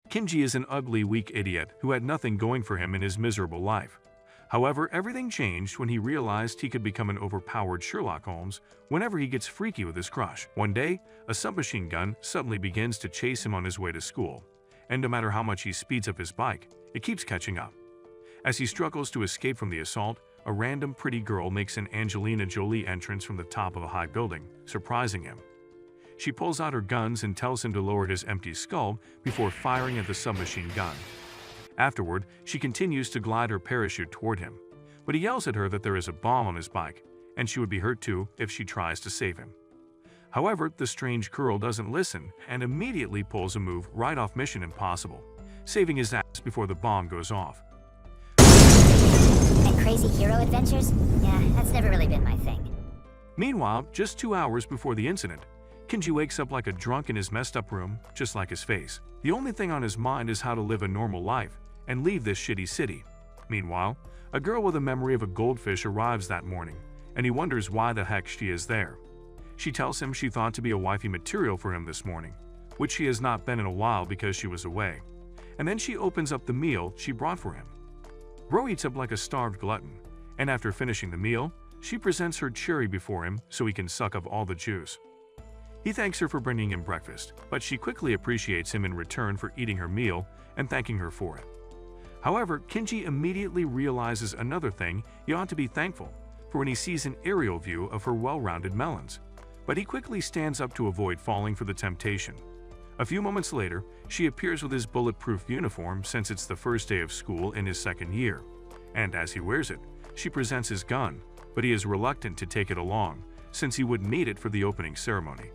Kinji is an ugly, weak idiot who had nothing going for him in his miserable life. However, everything changed when he realized he could become an overpowered Sherlock Holmes whenever he gets freaky with his crush. One day, a submachine gun suddenly begins to chase him on his way to school, and no matter how much he speeds up his bike, it keeps catching up. As he struggles to escape from the assault, a random pretty girl makes an Angelina Jolie entrance from the top of a high building, surprising him. She pulls out her guns and tells him to lower his empty skull before firing at the submachine gun. Afterward, she continues to glide her parachute toward him, but he yells at her that there is a bomb on his bike, and she would be hurt too if she tries to save him. However, the strange girl doesn't listen and immediately pulls a move right off Mission Impossible, saving his ass before the bomb goes off. And crazy hero adventures? Yeah, that's never really been my thing. Meanwhile, just 2 hours before the incident, Kinji wakes up like a drunk in his messed up room, just like his face. The only thing on his mind is how to live a normal life and leave this shitty city. Meanwhile, a girl with a memory of a goldfish arrives that morning, and he wonders why the heck she is there. She tells him she thought to be a wifey material for him this morning, which she has not been in a while because she was away. And then she opens up the meal she brought for him. Bro eats up like a starved glutton, and after finishing the meal, she presents her cherry before him so he can suck up all the juice. He thanks her for bringing him breakfast, but she quickly appreciates him in return for eating her meal and thanking her for it. However, Kinji immediately realizes another thing he ought to be thankful for when he sees an aerial view of her well-rounded melons, but he quickly stands up to avoid falling for the temptation. A few moments later, she appears with his bulletproof uniform since it's the first day of school in his second year, and as he wears it, she presents his gun, but he is reluctant to take it along since he would need it for the opening ceremony.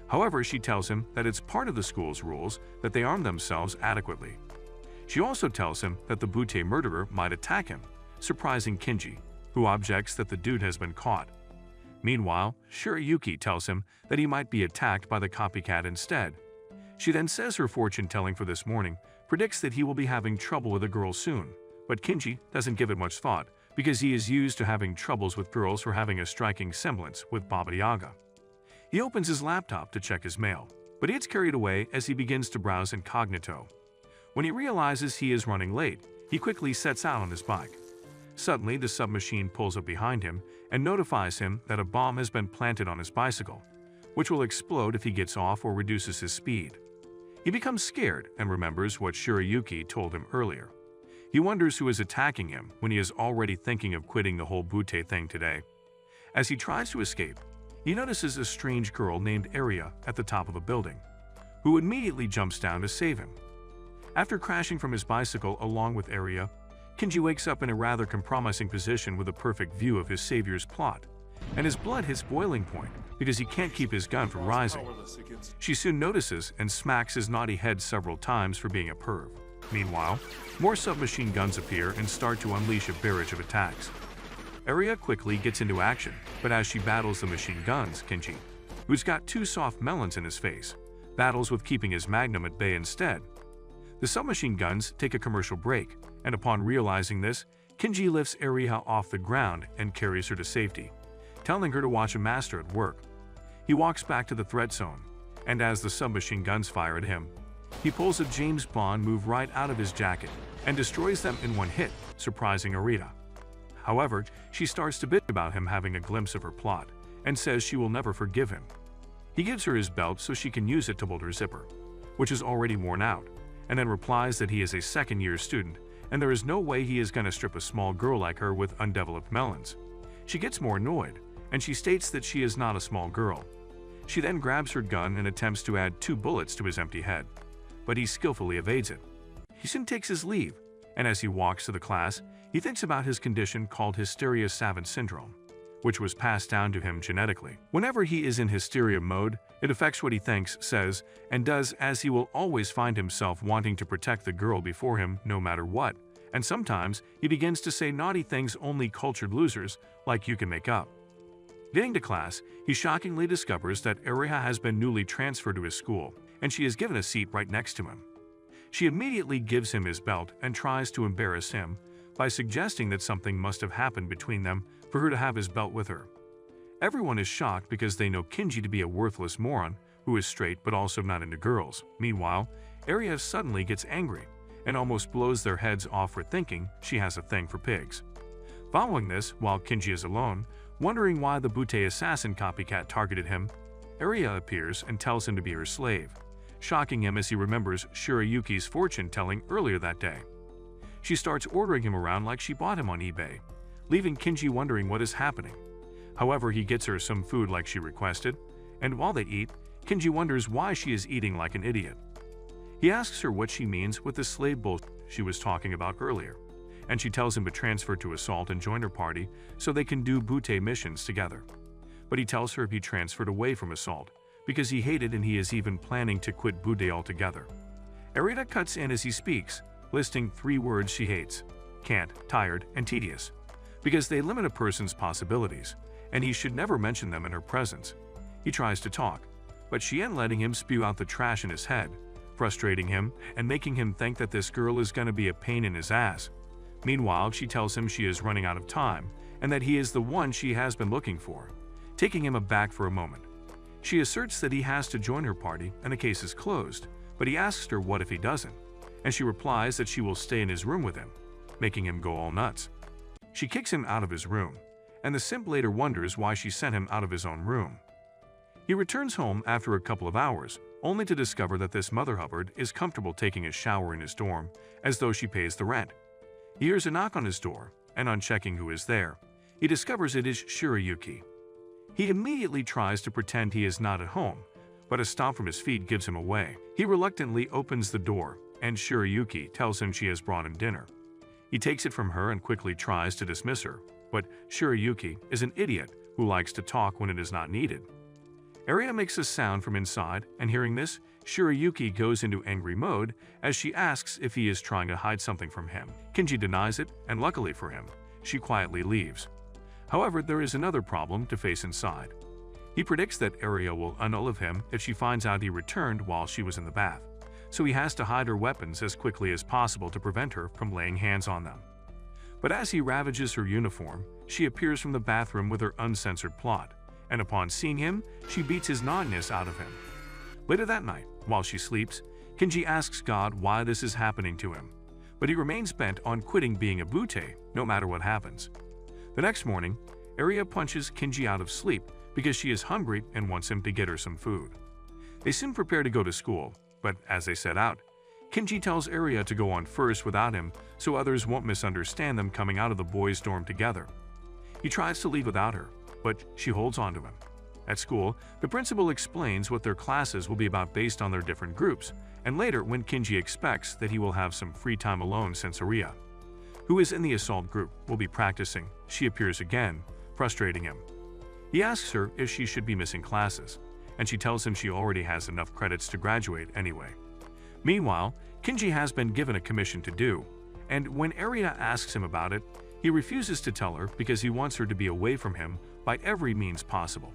However, she tells him that it's part of the school's rules that they arm themselves adequately. She also tells him that the Butte murderer might attack him, surprising Kinji, who objects that the dude has been caught. Meanwhile, Shir Yuki tells him that he might be attacked by the copycat instead. She then says her fortune-telling for this morning predicts that he will be having trouble with a girl soon, but Kinji doesn't give it much thought because he is used to having troubles with girls for having a striking semblance with Baba Yaga. He opens his laptop to check his mail, but he gets carried away as he begins to browse incognito. When he realizes he is running late, he quickly sets out on his bike. Suddenly, the submachine pulls up behind him and notifies him that a bomb has been planted on his bicycle, which will explode if he gets off or reduces his speed. He becomes scared and remembers what Shir Yuki told him earlier. He wonders who is attacking him when he is already thinking of quitting the whole Butte thing today. As he tries to escape, he notices a strange girl named Aria at the top of a building, who immediately jumps down to save him. After crashing from his bicycle along with Aria, Kinji wakes up in a rather compromising position with a perfect view of his savior's plot, and his blood hits boiling point because he can't keep his gun from rising. She soon notices and smacks his naughty head several times for being a perv. Meanwhile, more submachine guns appear and start to unleash a barrage of attacks. Aria quickly gets into action, but as she battles the machine guns, Kinji, who's got 2 soft melons in his face, battles with keeping his magnum at bay instead. The submachine guns take a commercial break, and upon realizing this, Kinji lifts Aria off the ground and carries her to safety, telling her to watch a master at work. He walks back to the threat zone, and as the submachine guns fire at him, he pulls a James Bond move right out of his jacket and destroys them in one hit, surprising Aria. However, she starts to bitch about him having a glimpse of her plot and says she will never forgive him. He gives her his belt so she can use it to hold her zipper, which is already worn out, and then replies that he is a second-year student and there is no way he is going to strip a small girl like her with undeveloped melons. She gets more annoyed, and she states that she is not a small girl. She then grabs her gun and attempts to add 2 bullets to his empty head, but he skillfully evades it. He soon takes his leave, and as he walks to the class, he thinks about his condition called Hysteria savant syndrome, which was passed down to him genetically. Whenever he is in hysteria mode, it affects what he thinks, says, and does, as he will always find himself wanting to protect the girl before him no matter what, and sometimes he begins to say naughty things only cultured losers like you can make up. Getting to class, he shockingly discovers that Aria has been newly transferred to his school, and she is given a seat right next to him. She immediately gives him his belt and tries to embarrass him by suggesting that something must have happened between them for her to have his belt with her. Everyone is shocked because they know Kinji to be a worthless moron who is straight but also not into girls. Meanwhile, Aria suddenly gets angry and almost blows their heads off for thinking she has a thing for pigs. Following this, while Kinji is alone, wondering why the Butte assassin copycat targeted him, Aria appears and tells him to be her slave, shocking him as he remembers Shir Yuki's fortune-telling earlier that day. She starts ordering him around like she bought him on eBay, leaving Kinji wondering what is happening. However, he gets her some food like she requested, and while they eat, Kinji wonders why she is eating like an idiot. He asks her what she means with the slave bullshit she was talking about earlier, and she tells him to transfer to Assault and join her party so they can do Butte missions together. But he tells her he transferred away from Assault because he hated and he is even planning to quit Butte altogether. Aria cuts in as he speaks, listing 3 words she hates: can't, tired, and tedious, because they limit a person's possibilities, and he should never mention them in her presence. He tries to talk, but she ain't letting him spew out the trash in his head, frustrating him and making him think that this girl is gonna be a pain in his ass. Meanwhile, she tells him she is running out of time and that he is the one she has been looking for, taking him aback for a moment. She asserts that he has to join her party and the case is closed, but he asks her what if he doesn't, and she replies that she will stay in his room with him, making him go all nuts. She kicks him out of his room, and the simp later wonders why she sent him out of his own room. He returns home after a couple of hours, only to discover that this mother hubbard is comfortable taking a shower in his dorm, as though she pays the rent. He hears a knock on his door, and on checking who is there, he discovers it is Shir Yuki. He immediately tries to pretend he is not at home, but a stomp from his feet gives him away. He reluctantly opens the door, and Shir Yuki tells him she has brought him dinner. He takes it from her and quickly tries to dismiss her, but Shir Yuki is an idiot who likes to talk when it is not needed. Aria makes a sound from inside, and hearing this, Shir Yuki goes into angry mode as she asks if he is trying to hide something from him. Kinji denies it, and luckily for him, she quietly leaves. However, there is another problem to face inside. He predicts that Aria will annul him if she finds out he returned while she was in the bath, so he has to hide her weapons as quickly as possible to prevent her from laying hands on them. But as he ravages her uniform, she appears from the bathroom with her uncensored plot, and upon seeing him, she beats his naughtiness out of him. Later that night, while she sleeps, Kinji asks God why this is happening to him, but he remains bent on quitting being a Butte no matter what happens. The next morning, Aria punches Kinji out of sleep because she is hungry and wants him to get her some food. They soon prepare to go to school, but as they set out, Kinji tells Aria to go on first without him so others won't misunderstand them coming out of the boys' dorm together. He tries to leave without her, but she holds on to him. At school, the principal explains what their classes will be about based on their different groups, and later when Kinji expects that he will have some free time alone since Aria, who is in the assault group, will be practicing, she appears again, frustrating him. He asks her if she should be missing classes, and she tells him she already has enough credits to graduate anyway. Meanwhile, Kinji has been given a commission to do, and when Aria asks him about it, he refuses to tell her because he wants her to be away from him by every means possible.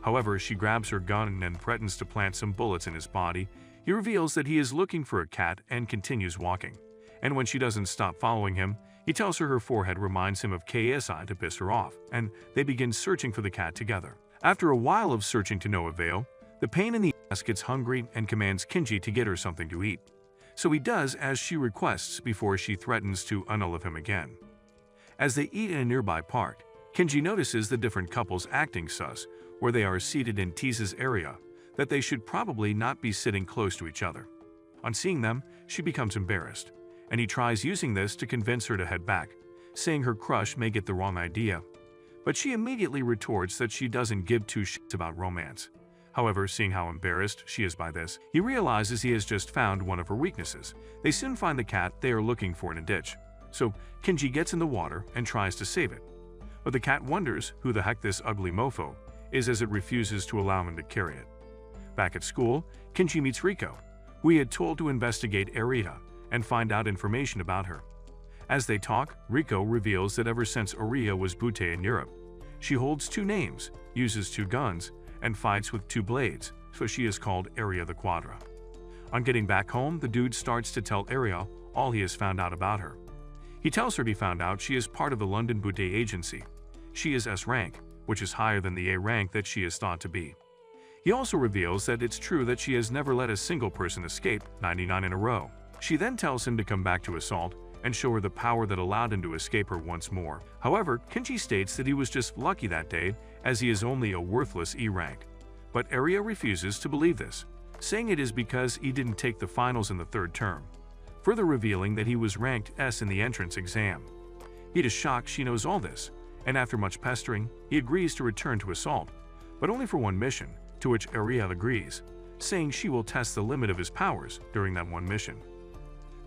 However, she grabs her gun and threatens to plant some bullets in his body. He reveals that he is looking for a cat and continues walking. And when she doesn't stop following him, he tells her forehead reminds him of KSI to piss her off, and they begin searching for the cat together. After a while of searching to no avail, the pain in the ass gets hungry and commands Kinji to get her something to eat. So he does as she requests before she threatens to annul him again. As they eat in a nearby park, Kinji notices the different couples acting sus, where they are seated and teases Aria that they should probably not be sitting close to each other. On seeing them, she becomes embarrassed, and he tries using this to convince her to head back, saying her crush may get the wrong idea. But she immediately retorts that she doesn't give two shits about romance. However, seeing how embarrassed she is by this, he realizes he has just found one of her weaknesses. They soon find the cat they are looking for in a ditch, so Kinji gets in the water and tries to save it. But the cat wonders who the heck this ugly mofo is as it refuses to allow him to carry it. Back at school, Kinji meets Rico, who he had told to investigate Aria and find out information about her. As they talk, Rico reveals that ever since Aria was Butte in Europe, she holds 2 names, uses 2 guns, and fights with 2 blades, so she is called Aria the Quadra. On getting back home, the dude starts to tell Aria all he has found out about her. He tells her he found out she is part of the London Butte agency. She is S rank, which is higher than the A rank that she is thought to be. He also reveals that it's true that she has never let a single person escape 99 in a row. She then tells him to come back to Assault and show her the power that allowed him to escape her once more. However, Kenji states that he was just lucky that day as he is only a worthless E rank. But Aria refuses to believe this, saying it is because he didn't take the finals in the third term, further revealing that he was ranked S in the entrance exam. He is shocked she knows all this, and after much pestering, he agrees to return to Assault, but only for one mission, to which Aria agrees, saying she will test the limit of his powers during that one mission.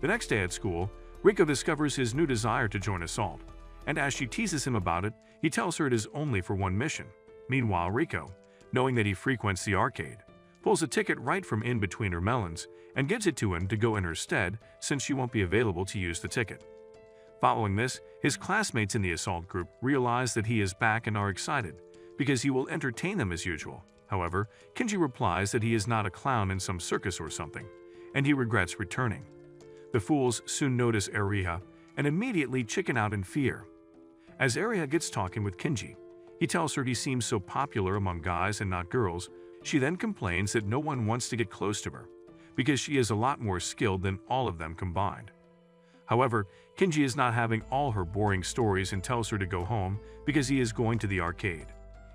The next day at school, Rico discovers his new desire to join Assault, and as she teases him about it, he tells her it is only for one mission. Meanwhile, Rico, knowing that he frequents the arcade, pulls a ticket right from in between her melons and gives it to him to go in her stead since she won't be available to use the ticket. Following this, his classmates in the Assault group realize that he is back and are excited because he will entertain them as usual. However, Kenji replies that he is not a clown in some circus or something, and he regrets returning. The fools soon notice Aria and immediately chicken out in fear. As Aria gets talking with Kenji, he tells her he seems so popular among guys and not girls. She then complains that no one wants to get close to her because she is a lot more skilled than all of them combined. However, Kenji is not having all her boring stories and tells her to go home because he is going to the arcade.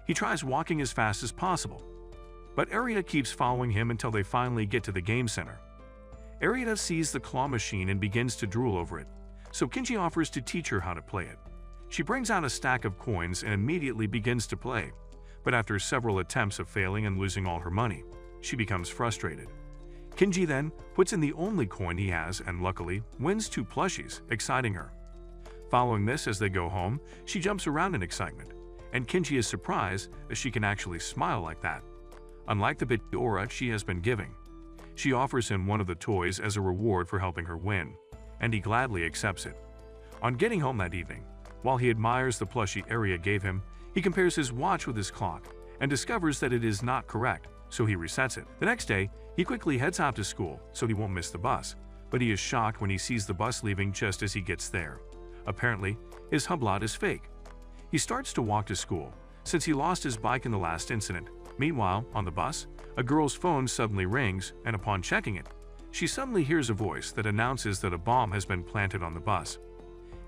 He tries walking as fast as possible, but Aria keeps following him until they finally get to the game center. Aria sees the claw machine and begins to drool over it, so Kenji offers to teach her how to play it. She brings out a stack of coins and immediately begins to play, but after several attempts of failing and losing all her money, she becomes frustrated. Kenji then puts in the only coin he has and luckily wins 2 plushies, exciting her. Following this, as they go home, she jumps around in excitement, and Kenji is surprised that she can actually smile like that, unlike the bit aura she has been giving. She offers him one of the toys as a reward for helping her win, and he gladly accepts it. On getting home that evening, while he admires the plushie Aria gave him, he compares his watch with his clock and discovers that it is not correct, so he resets it. The next day, he quickly heads out to school so he won't miss the bus, but he is shocked when he sees the bus leaving just as he gets there. Apparently, his hublot is fake. He starts to walk to school, since he lost his bike in the last incident. Meanwhile, on the bus, a girl's phone suddenly rings, and upon checking it, she suddenly hears a voice that announces that a bomb has been planted on the bus.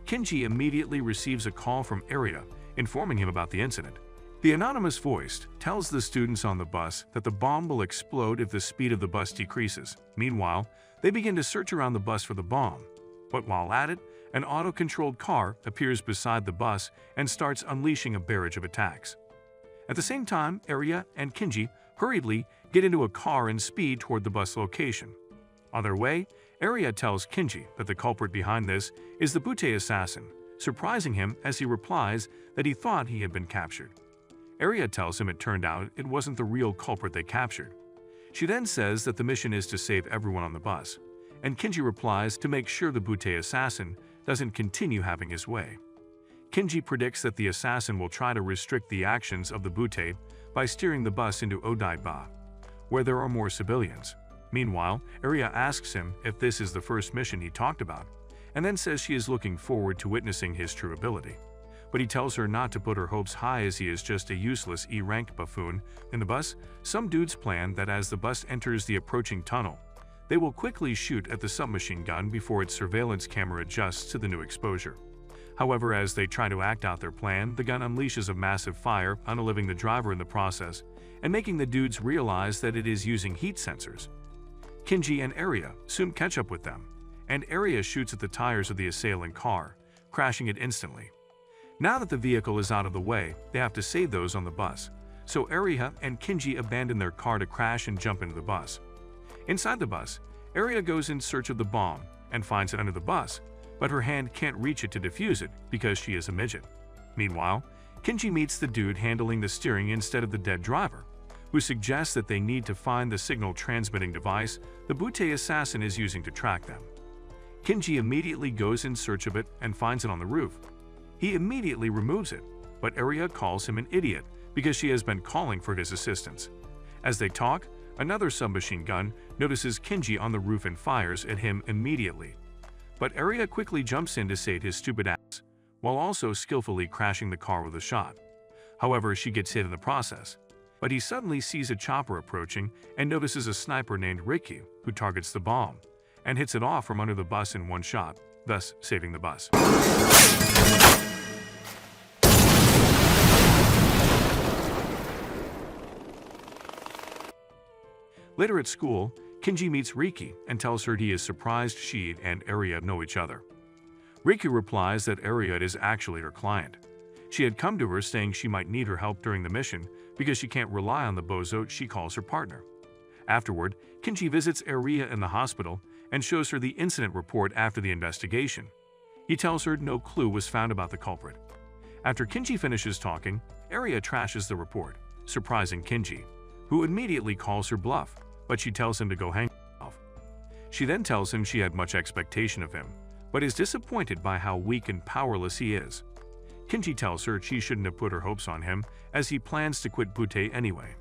Kenji immediately receives a call from Aria, informing him about the incident. The anonymous voice tells the students on the bus that the bomb will explode if the speed of the bus decreases. Meanwhile, they begin to search around the bus for the bomb. But while at it, an auto-controlled car appears beside the bus and starts unleashing a barrage of attacks. At the same time, Aria and Kenji hurriedly get into a car and speed toward the bus location. On their way, Aria tells Kenji that the culprit behind this is the Butte assassin, surprising him as he replies that he thought he had been captured. Aria tells him it turned out it wasn't the real culprit they captured. She then says that the mission is to save everyone on the bus, and Kenji replies to make sure the Butte assassin doesn't continue having his way. Kenji predicts that the assassin will try to restrict the actions of the Butte by steering the bus into Odaiba, where there are more civilians. Meanwhile, Aria asks him if this is the first mission he talked about, and then says she is looking forward to witnessing his true ability. But he tells her not to put her hopes high as he is just a useless E-ranked buffoon. In the bus, some dudes plan that as the bus enters the approaching tunnel, they will quickly shoot at the submachine gun before its surveillance camera adjusts to the new exposure. However, as they try to act out their plan, the gun unleashes a massive fire, unaliving the driver in the process, and making the dudes realize that it is using heat sensors. Kenji and Aria soon catch up with them, and Aria shoots at the tires of the assailing car, crashing it instantly. Now that the vehicle is out of the way, they have to save those on the bus, so Aria and Kenji abandon their car to crash and jump into the bus. Inside the bus, Aria goes in search of the bomb and finds it under the bus, but her hand can't reach it to defuse it because she is a midget. Meanwhile, Kenji meets the dude handling the steering instead of the dead driver, who suggests that they need to find the signal transmitting device the Butte assassin is using to track them. Kenji immediately goes in search of it and finds it on the roof. He immediately removes it, but Aria calls him an idiot because she has been calling for his assistance. As they talk, another submachine gun notices Kenji on the roof and fires at him immediately. But Aria quickly jumps in to save his stupid ass, while also skillfully crashing the car with a shot. However, she gets hit in the process. but he suddenly sees a chopper approaching and notices a sniper named Ricky who targets the bomb and hits it off from under the bus in one shot, thus saving the bus. Later at school, Kinji meets Riki and tells her he is surprised she and Aria know each other. Riki replies that Aria is actually her client. She had come to her saying she might need her help during the mission because she can't rely on the bozo she calls her partner. Afterward, Kinji visits Aria in the hospital and shows her the incident report after the investigation. He tells her no clue was found about the culprit. After Kinji finishes talking, Aria trashes the report, surprising Kinji, who immediately calls her bluff, but she tells him to go hang himself. She then tells him she had much expectation of him, but is disappointed by how weak and powerless he is. Kinji tells her she shouldn't have put her hopes on him, as he plans to quit Butte anyway.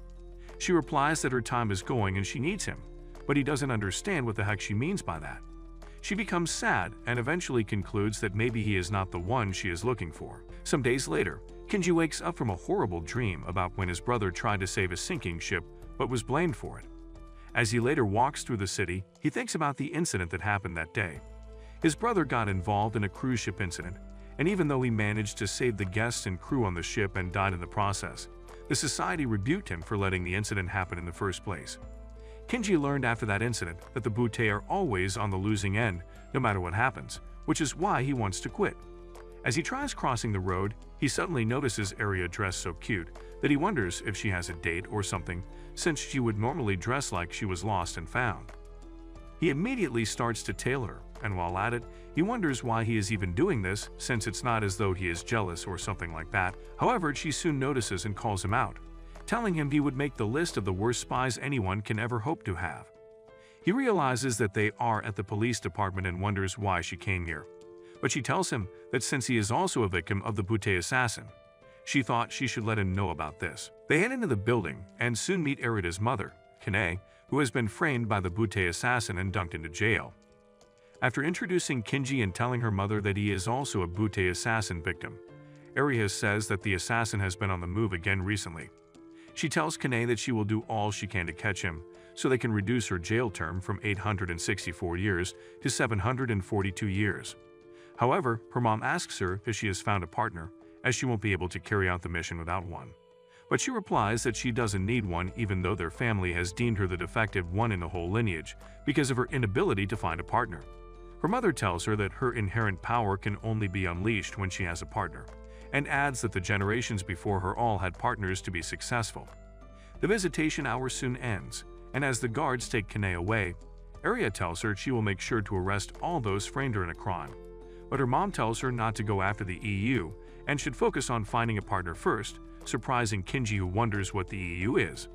She replies that her time is going and she needs him, but he doesn't understand what the heck she means by that. She becomes sad and eventually concludes that maybe he is not the one she is looking for. Some days later, Kinji wakes up from a horrible dream about when his brother tried to save a sinking ship but was blamed for it. As he later walks through the city, he thinks about the incident that happened that day. His brother got involved in a cruise ship incident, and even though he managed to save the guests and crew on the ship and died in the process, the society rebuked him for letting the incident happen in the first place. Kinji learned after that incident that the Butte are always on the losing end, no matter what happens, which is why he wants to quit. As he tries crossing the road, he suddenly notices Aria dressed so cute that he wonders if she has a date or something, since she would normally dress like she was lost and found. He immediately starts to tail her, and while at it, he wonders why he is even doing this, since it's not as though he is jealous or something like that. However, she soon notices and calls him out, telling him he would make the list of the worst spies anyone can ever hope to have. He realizes that they are at the police department and wonders why she came here. But she tells him that since he is also a victim of the Butte assassin, she thought she should let him know about this. They head into the building and soon meet Arida's mother, Kane, who has been framed by the Butte assassin and dunked into jail. After introducing Kinji and telling her mother that he is also a Butte assassin victim, Aria says that the assassin has been on the move again recently. She tells Kane that she will do all she can to catch him, so they can reduce her jail term from 864 years to 742 years. However, her mom asks her if she has found a partner, as she won't be able to carry out the mission without one. But she replies that she doesn't need one even though their family has deemed her the defective one in the whole lineage because of her inability to find a partner. Her mother tells her that her inherent power can only be unleashed when she has a partner, and adds that the generations before her all had partners to be successful. The visitation hour soon ends, and as the guards take Kane away, Aria tells her she will make sure to arrest all those framed her in a crime. But her mom tells her not to go after the EU and should focus on finding a partner first, surprising Kinji, who wonders what the EU is.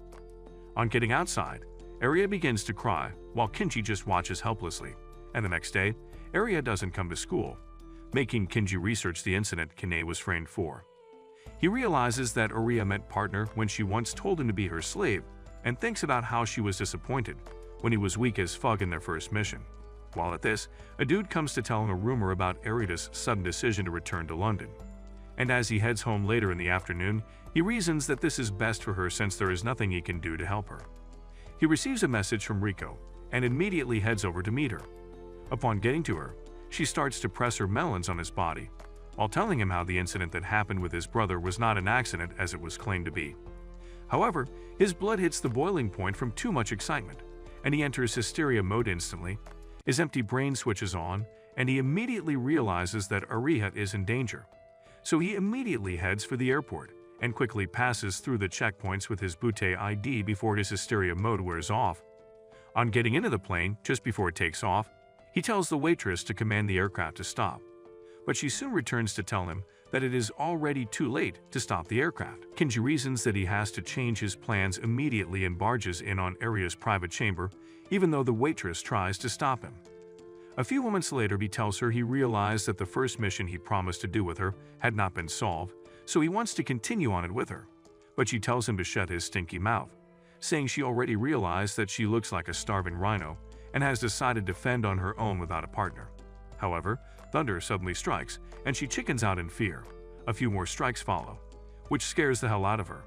On getting outside, Aria begins to cry while Kinji just watches helplessly, and the next day, Aria doesn't come to school, making Kinji research the incident Kane was framed for. He realizes that Aria meant partner when she once told him to be her slave, and thinks about how she was disappointed when he was weak as fuck in their first mission. While at this, a dude comes to tell him a rumor about Arida's sudden decision to return to London. And as he heads home later in the afternoon, he reasons that this is best for her since there is nothing he can do to help her. He receives a message from Rico and immediately heads over to meet her. Upon getting to her, she starts to press her melons on his body, while telling him how the incident that happened with his brother was not an accident as it was claimed to be. However, his blood hits the boiling point from too much excitement, and he enters hysteria mode instantly. His empty brain switches on, and he immediately realizes that Aria is in danger. So he immediately heads for the airport and quickly passes through the checkpoints with his Butte ID before his hysteria mode wears off. On getting into the plane, just before it takes off, he tells the waitress to command the aircraft to stop. But she soon returns to tell him that it is already too late to stop the aircraft. Kinji reasons that he has to change his plans immediately and barges in on Aria's private chamber, even though the waitress tries to stop him. A few moments later, he tells her he realized that the first mission he promised to do with her had not been solved, so he wants to continue on it with her. But she tells him to shut his stinky mouth, saying she already realized that she looks like a starving rhino and has decided to fend on her own without a partner. However, thunder suddenly strikes, and she chickens out in fear. A few more strikes follow, which scares the hell out of her.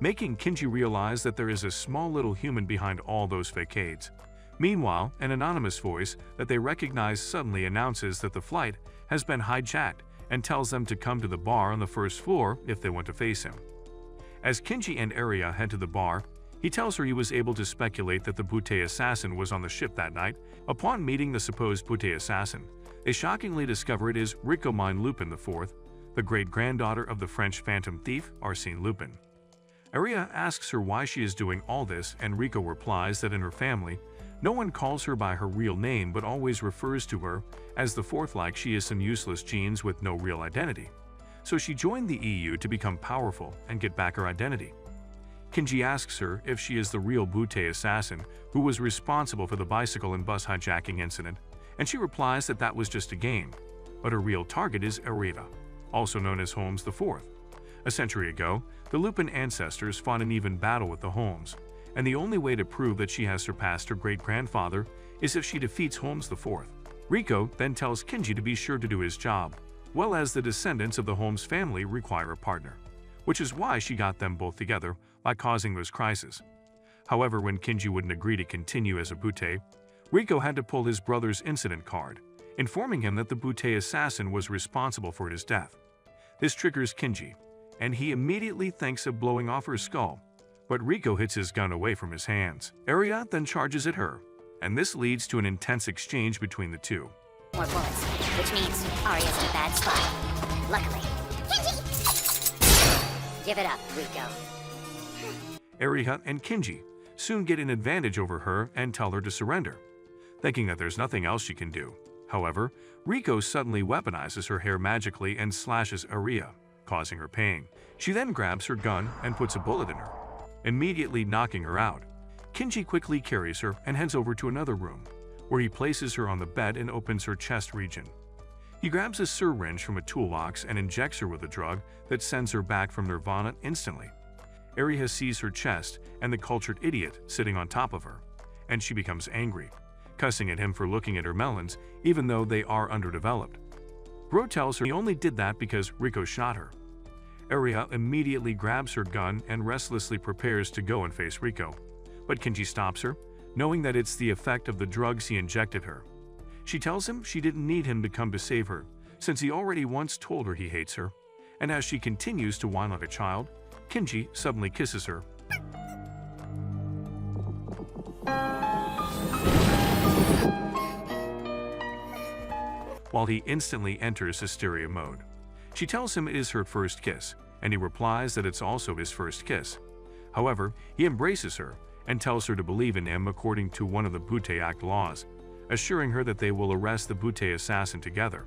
making Kinji realize that there is a small little human behind all those facades. Meanwhile, an anonymous voice that they recognize suddenly announces that the flight has been hijacked and tells them to come to the bar on the first floor if they want to face him. As Kinji and Aria head to the bar, he tells her he was able to speculate that the Butte assassin was on the ship that night. Upon meeting the supposed Butte assassin, they shockingly discover it is Rico Lupin IV, the great-granddaughter of the French phantom thief Arsène Lupin. Aria asks her why she is doing all this, and Rico replies that in her family, no one calls her by her real name but always refers to her as the fourth, like she is some useless genes with no real identity. So she joined the EU to become powerful and get back her identity. Kinji asks her if she is the real Butte assassin who was responsible for the bicycle and bus hijacking incident, and she replies that that was just a game, but her real target is Aria, also known as Holmes IV. A century ago, the Lupin ancestors fought an even battle with the Holmes, and the only way to prove that she has surpassed her great-grandfather is if she defeats Holmes IV. Rico then tells Kinji to be sure to do his job, well as the descendants of the Holmes family require a partner, which is why she got them both together by causing those crises. However, when Kinji wouldn't agree to continue as a Butte, Rico had to pull his brother's incident card, informing him that the Butte assassin was responsible for his death. This triggers Kinji, and he immediately thinks of blowing off her skull, but Rico hits his gun away from his hands. Aria then charges at her, and this leads to an intense exchange between the two. More bullets, which means Aria's in a bad spot. Luckily. Give it up, Rico. Aria and Kinji soon get an advantage over her and tell her to surrender, thinking that there's nothing else she can do. However, Rico suddenly weaponizes her hair magically and slashes Aria, causing her pain. She then grabs her gun and puts a bullet in her, immediately knocking her out. Kinji quickly carries her and heads over to another room, where he places her on the bed and opens her chest region. He grabs a syringe from a toolbox and injects her with a drug that sends her back from nirvana instantly. Aria sees her chest and the cultured idiot sitting on top of her, and she becomes angry, cussing at him for looking at her melons even though they are underdeveloped. Bro tells her he only did that because Rico shot her. Aria immediately grabs her gun and restlessly prepares to go and face Rico, but Kinji stops her, knowing that it's the effect of the drugs he injected her. She tells him she didn't need him to come to save her, since he already once told her he hates her, and as she continues to whine like a child, Kinji suddenly kisses her. While he instantly enters hysteria mode. She tells him it is her first kiss, and he replies that it's also his first kiss. However, he embraces her and tells her to believe in him according to one of the Butte Act laws, assuring her that they will arrest the Butte assassin together.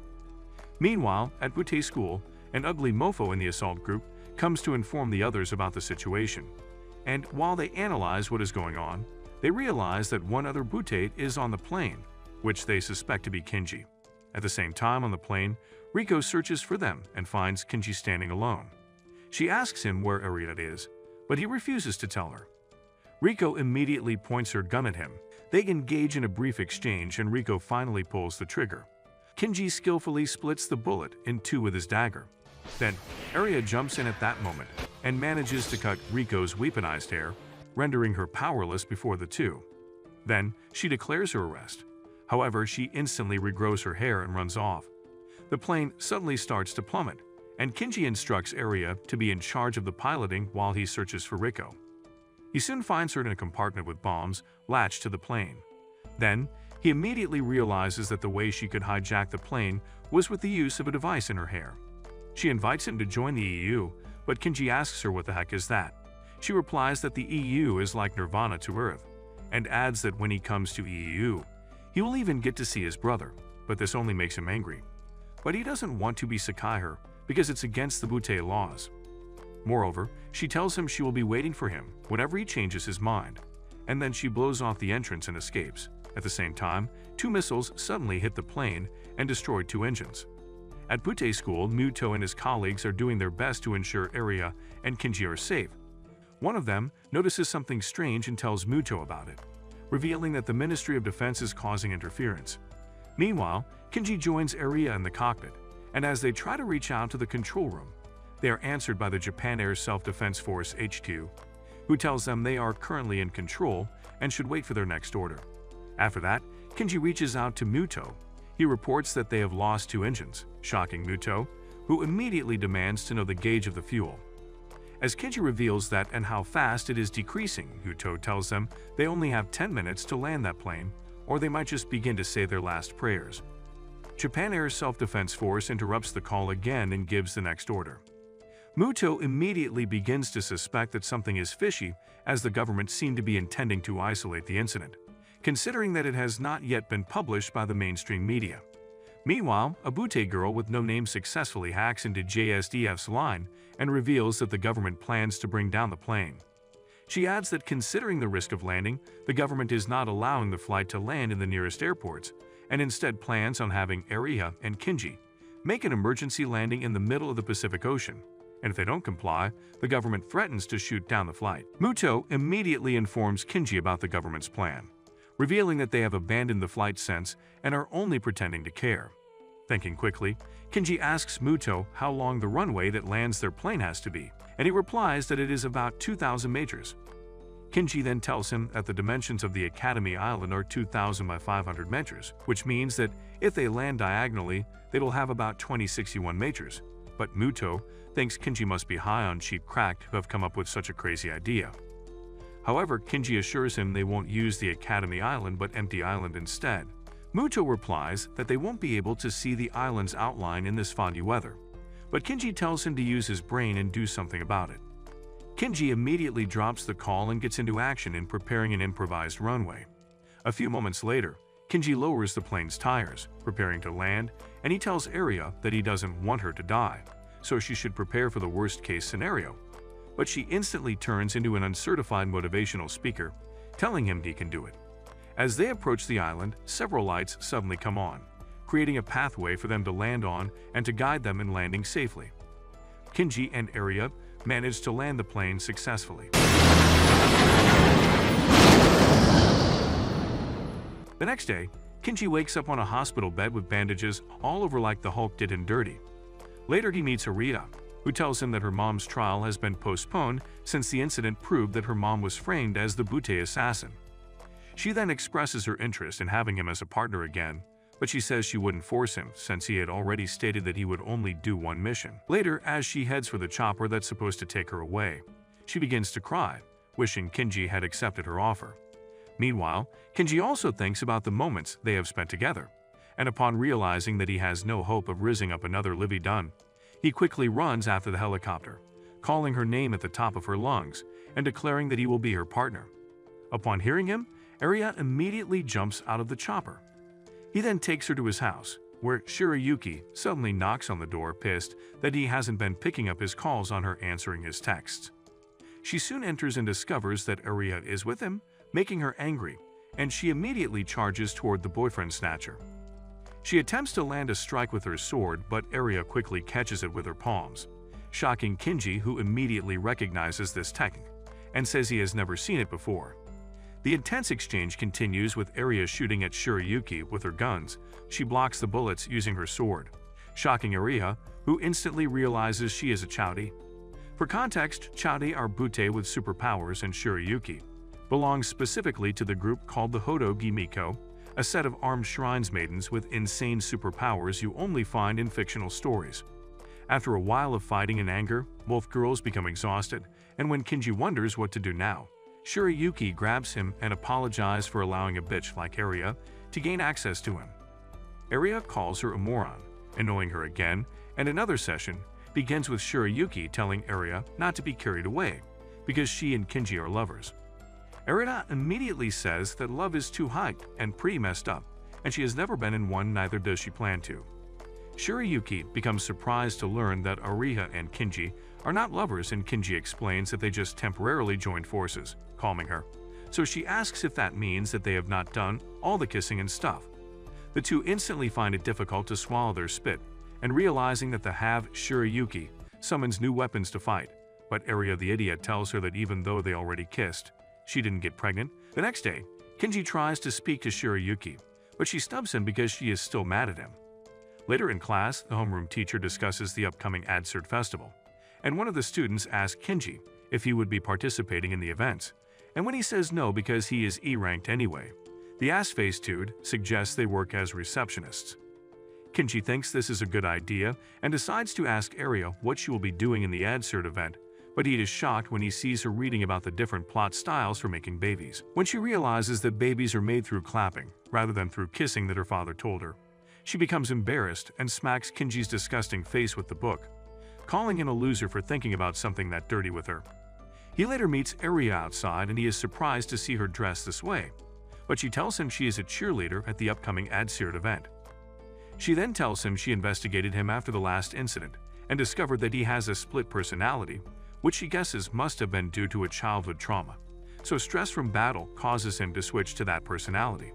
Meanwhile, at Butte school, an ugly mofo in the assault group comes to inform the others about the situation, and while they analyze what is going on, they realize that one other Butte is on the plane, which they suspect to be Kinji. At the same time on the plane, Rico searches for them and finds Kinji standing alone. She asks him where Aria is, but he refuses to tell her. Rico immediately points her gun at him. They engage in a brief exchange and Rico finally pulls the trigger. Kinji skillfully splits the bullet in two with his dagger. Then, Aria jumps in at that moment and manages to cut Rico's weaponized hair, rendering her powerless before the two. Then, she declares her arrest. However, she instantly regrows her hair and runs off. The plane suddenly starts to plummet, and Kinji instructs Aria to be in charge of the piloting while he searches for Rico. He soon finds her in a compartment with bombs latched to the plane. Then, he immediately realizes that the way she could hijack the plane was with the use of a device in her hair. She invites him to join the EU, but Kinji asks her what the heck is that. She replies that the EU is like Nirvana to Earth, and adds that when he comes to EU, he will even get to see his brother, but this only makes him angry. But he doesn't want to be Sakai her because it's against the Butte laws. Moreover, she tells him she will be waiting for him whenever he changes his mind, and then she blows off the entrance and escapes. At the same time, two missiles suddenly hit the plane and destroy two engines. At Butte School, Muto and his colleagues are doing their best to ensure Aria and Kinji are safe. One of them notices something strange and tells Muto about it, revealing that the Ministry of Defense is causing interference. Meanwhile, Kinji joins Aria in the cockpit, and as they try to reach out to the control room, They are answered by the Japan Air Self-Defense Force HQ, who tells them they are currently in control and should wait for their next order. After that, Kenji reaches out to Muto. He reports that they have lost 2 engines, shocking Muto, who immediately demands to know the gauge of the fuel. As Kenji reveals that and how fast it is decreasing, Muto tells them they only have 10 minutes to land that plane, or they might just begin to say their last prayers. Japan Air Self-Defense Force interrupts the call again and gives the next order. Muto immediately begins to suspect that something is fishy, as the government seemed to be intending to isolate the incident, considering that it has not yet been published by the mainstream media. Meanwhile, a Butte girl with no name successfully hacks into JSDF's line and reveals that the government plans to bring down the plane. She adds that considering the risk of landing, the government is not allowing the flight to land in the nearest airports, and instead plans on having Aria and Kenji make an emergency landing in the middle of the Pacific Ocean, and if they don't comply, the government threatens to shoot down the flight. Muto immediately informs Kenji about the government's plan, revealing that they have abandoned the flight sense and are only pretending to care. Thinking quickly, Kenji asks Muto how long the runway that lands their plane has to be, and he replies that it is about 2,000 meters. Kenji then tells him that the dimensions of the Academy Island are 2,000 by 500 meters, which means that if they land diagonally, they will have about 2061 meters. But Muto thinks Kenji must be high on cheap crack to have come up with such a crazy idea. However, Kenji assures him they won't use the Academy Island but Empty Island instead. Muto replies that they won't be able to see the island's outline in this foggy weather, but Kenji tells him to use his brain and do something about it. Kenji immediately drops the call and gets into action in preparing an improvised runway. A few moments later, Kenji lowers the plane's tires, preparing to land, and he tells Aria that he doesn't want her to die, so she should prepare for the worst-case scenario. But she instantly turns into an uncertified motivational speaker, telling him he can do it. As they approach the island, several lights suddenly come on, creating a pathway for them to land on and to guide them in landing safely. Kenji and Aria manage to land the plane successfully. The next day, Kenji wakes up on a hospital bed with bandages all over like the Hulk did in Dirty. Later he meets Aria, who tells him that her mom's trial has been postponed since the incident proved that her mom was framed as the Butte assassin. She then expresses her interest in having him as a partner again, but she says she wouldn't force him since he had already stated that he would only do one mission. Later, as she heads for the chopper that's supposed to take her away, she begins to cry, wishing Kenji had accepted her offer. Meanwhile, Kenji also thinks about the moments they have spent together, and upon realizing that he has no hope of rizzing up another Livy Dunn, he quickly runs after the helicopter, calling her name at the top of her lungs and declaring that he will be her partner. Upon hearing him, Aria immediately jumps out of the chopper. He then takes her to his house, where Shir Yuki suddenly knocks on the door, pissed that he hasn't been picking up his calls on her answering his texts. She soon enters and discovers that Aria is with him, making her angry, and she immediately charges toward the boyfriend snatcher. She attempts to land a strike with her sword, but Aria quickly catches it with her palms, shocking Kenji, who immediately recognizes this technique and says he has never seen it before. The intense exchange continues with Aria shooting at Shir Yuki with her guns. She blocks the bullets using her sword, shocking Aria, who instantly realizes she is a Chowdy. For context, Chowdy are Butte with superpowers, and Shir Yuki belongs specifically to the group called the Hodogi Miko, a set of armed shrines maidens with insane superpowers you only find in fictional stories. After a while of fighting and anger, both girls become exhausted, and when Kenji wonders what to do now, Shir Yuki grabs him and apologizes for allowing a bitch like Aria to gain access to him. Aria calls her a moron, annoying her again, and another session begins with Shir Yuki telling Aria not to be carried away because she and Kenji are lovers. Aria immediately says that love is too hyped and pretty messed up, and she has never been in one, neither does she plan to. Shir Yuki becomes surprised to learn that Aria and Kenji are not lovers, and Kenji explains that they just temporarily joined forces, calming her. So she asks if that means that they have not done all the kissing and stuff. The two instantly find it difficult to swallow their spit, and realizing that the have Shir Yuki summons new weapons to fight, but Aria the idiot tells her that even though they already kissed, she didn't get pregnant. The next day, Kenji tries to speak to Shir Yuki, but she snubs him because she is still mad at him. Later in class, the homeroom teacher discusses the upcoming AdCert festival, and one of the students asks Kenji if he would be participating in the events, and when he says no because he is E-ranked anyway, the ass-faced dude suggests they work as receptionists. Kenji thinks this is a good idea and decides to ask Aria what she will be doing in the AdCert event, but he is shocked when he sees her reading about the different plot styles for making babies. When she realizes that babies are made through clapping rather than through kissing that her father told her, she becomes embarrassed and smacks Kenji's disgusting face with the book, calling him a loser for thinking about something that dirty with her. He later meets Aria outside and he is surprised to see her dressed this way, but she tells him she is a cheerleader at the upcoming AdCert event. She then tells him she investigated him after the last incident and discovered that he has a split personality, which she guesses must have been due to a childhood trauma, so stress from battle causes him to switch to that personality.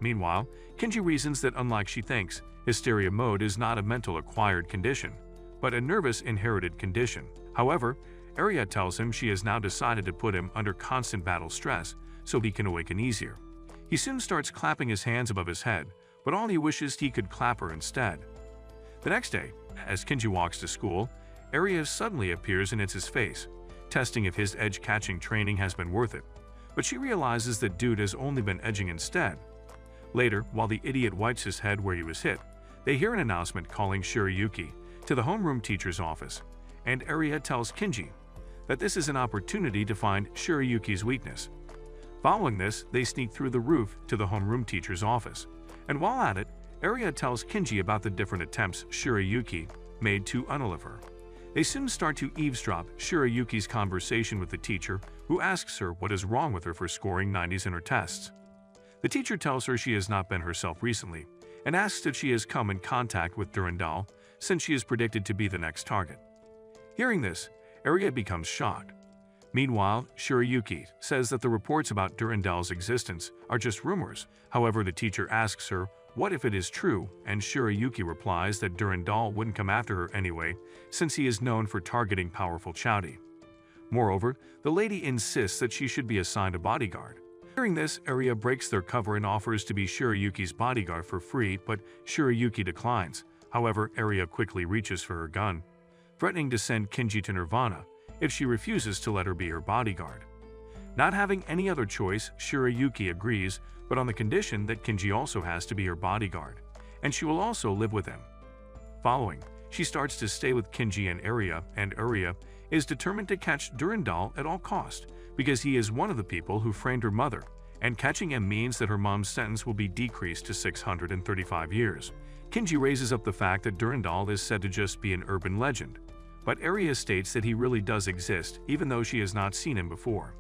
Meanwhile, Kenji reasons that unlike she thinks, hysteria mode is not a mental acquired condition, but a nervous inherited condition. However, Aria tells him she has now decided to put him under constant battle stress so he can awaken easier. He soon starts clapping his hands above his head, but all he wishes he could clap her instead. The next day, as Kenji walks to school, Aria suddenly appears and hits his face, testing if his edge-catching training has been worth it, but she realizes that dude has only been edging instead. Later, while the idiot wipes his head where he was hit, they hear an announcement calling Shir Yuki to the homeroom teacher's office, and Aria tells Kenji that this is an opportunity to find Shir Yuki's weakness. Following this, they sneak through the roof to the homeroom teacher's office, and while at it, Aria tells Kenji about the different attempts Shir Yuki made to unalive her. They soon start to eavesdrop Shir Yuki's conversation with the teacher, who asks her what is wrong with her for scoring 90s in her tests. The teacher tells her she has not been herself recently, and asks if she has come in contact with Durendal, since she is predicted to be the next target. Hearing this, Aria becomes shocked. Meanwhile, Shir Yuki says that the reports about Durendal's existence are just rumors. However, the teacher asks her what if it is true, and Shir Yuki replies that Durendal wouldn't come after her anyway, since he is known for targeting powerful Chowdy. Moreover, the lady insists that she should be assigned a bodyguard. Hearing this, Aria breaks their cover and offers to be Shir Yuki's bodyguard for free, but Shir Yuki declines. However, Aria quickly reaches for her gun, threatening to send Kenji to Nirvana if she refuses to let her be her bodyguard. Not having any other choice, Shir Yuki agrees, but on the condition that Kenji also has to be her bodyguard, and she will also live with him. Following, she starts to stay with Kenji and Aria is determined to catch Durendal at all cost, because he is one of the people who framed her mother, and catching him means that her mom's sentence will be decreased to 635 years. Kenji raises up the fact that Durendal is said to just be an urban legend, but Aria states that he really does exist, even though she has not seen him before.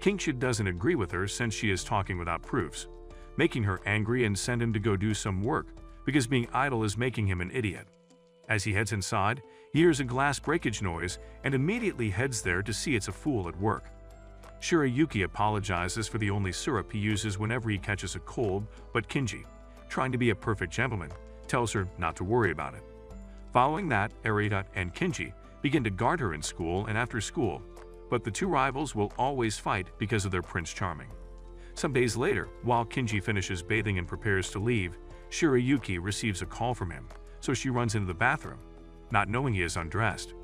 Kenji doesn't agree with her since she is talking without proofs, making her angry and send him to go do some work, because being idle is making him an idiot. As he heads inside, he hears a glass breakage noise and immediately heads there to see it's a fool at work. Shir Yuki apologizes for the only syrup he uses whenever he catches a cold, but Kenji, trying to be a perfect gentleman, tells her not to worry about it. Following that, Aria and Kenji begin to guard her in school and after school, but the two rivals will always fight because of their Prince Charming. Some days later, while Kenji finishes bathing and prepares to leave, Shir Yuki receives a call from him, so she runs into the bathroom, not knowing he is undressed.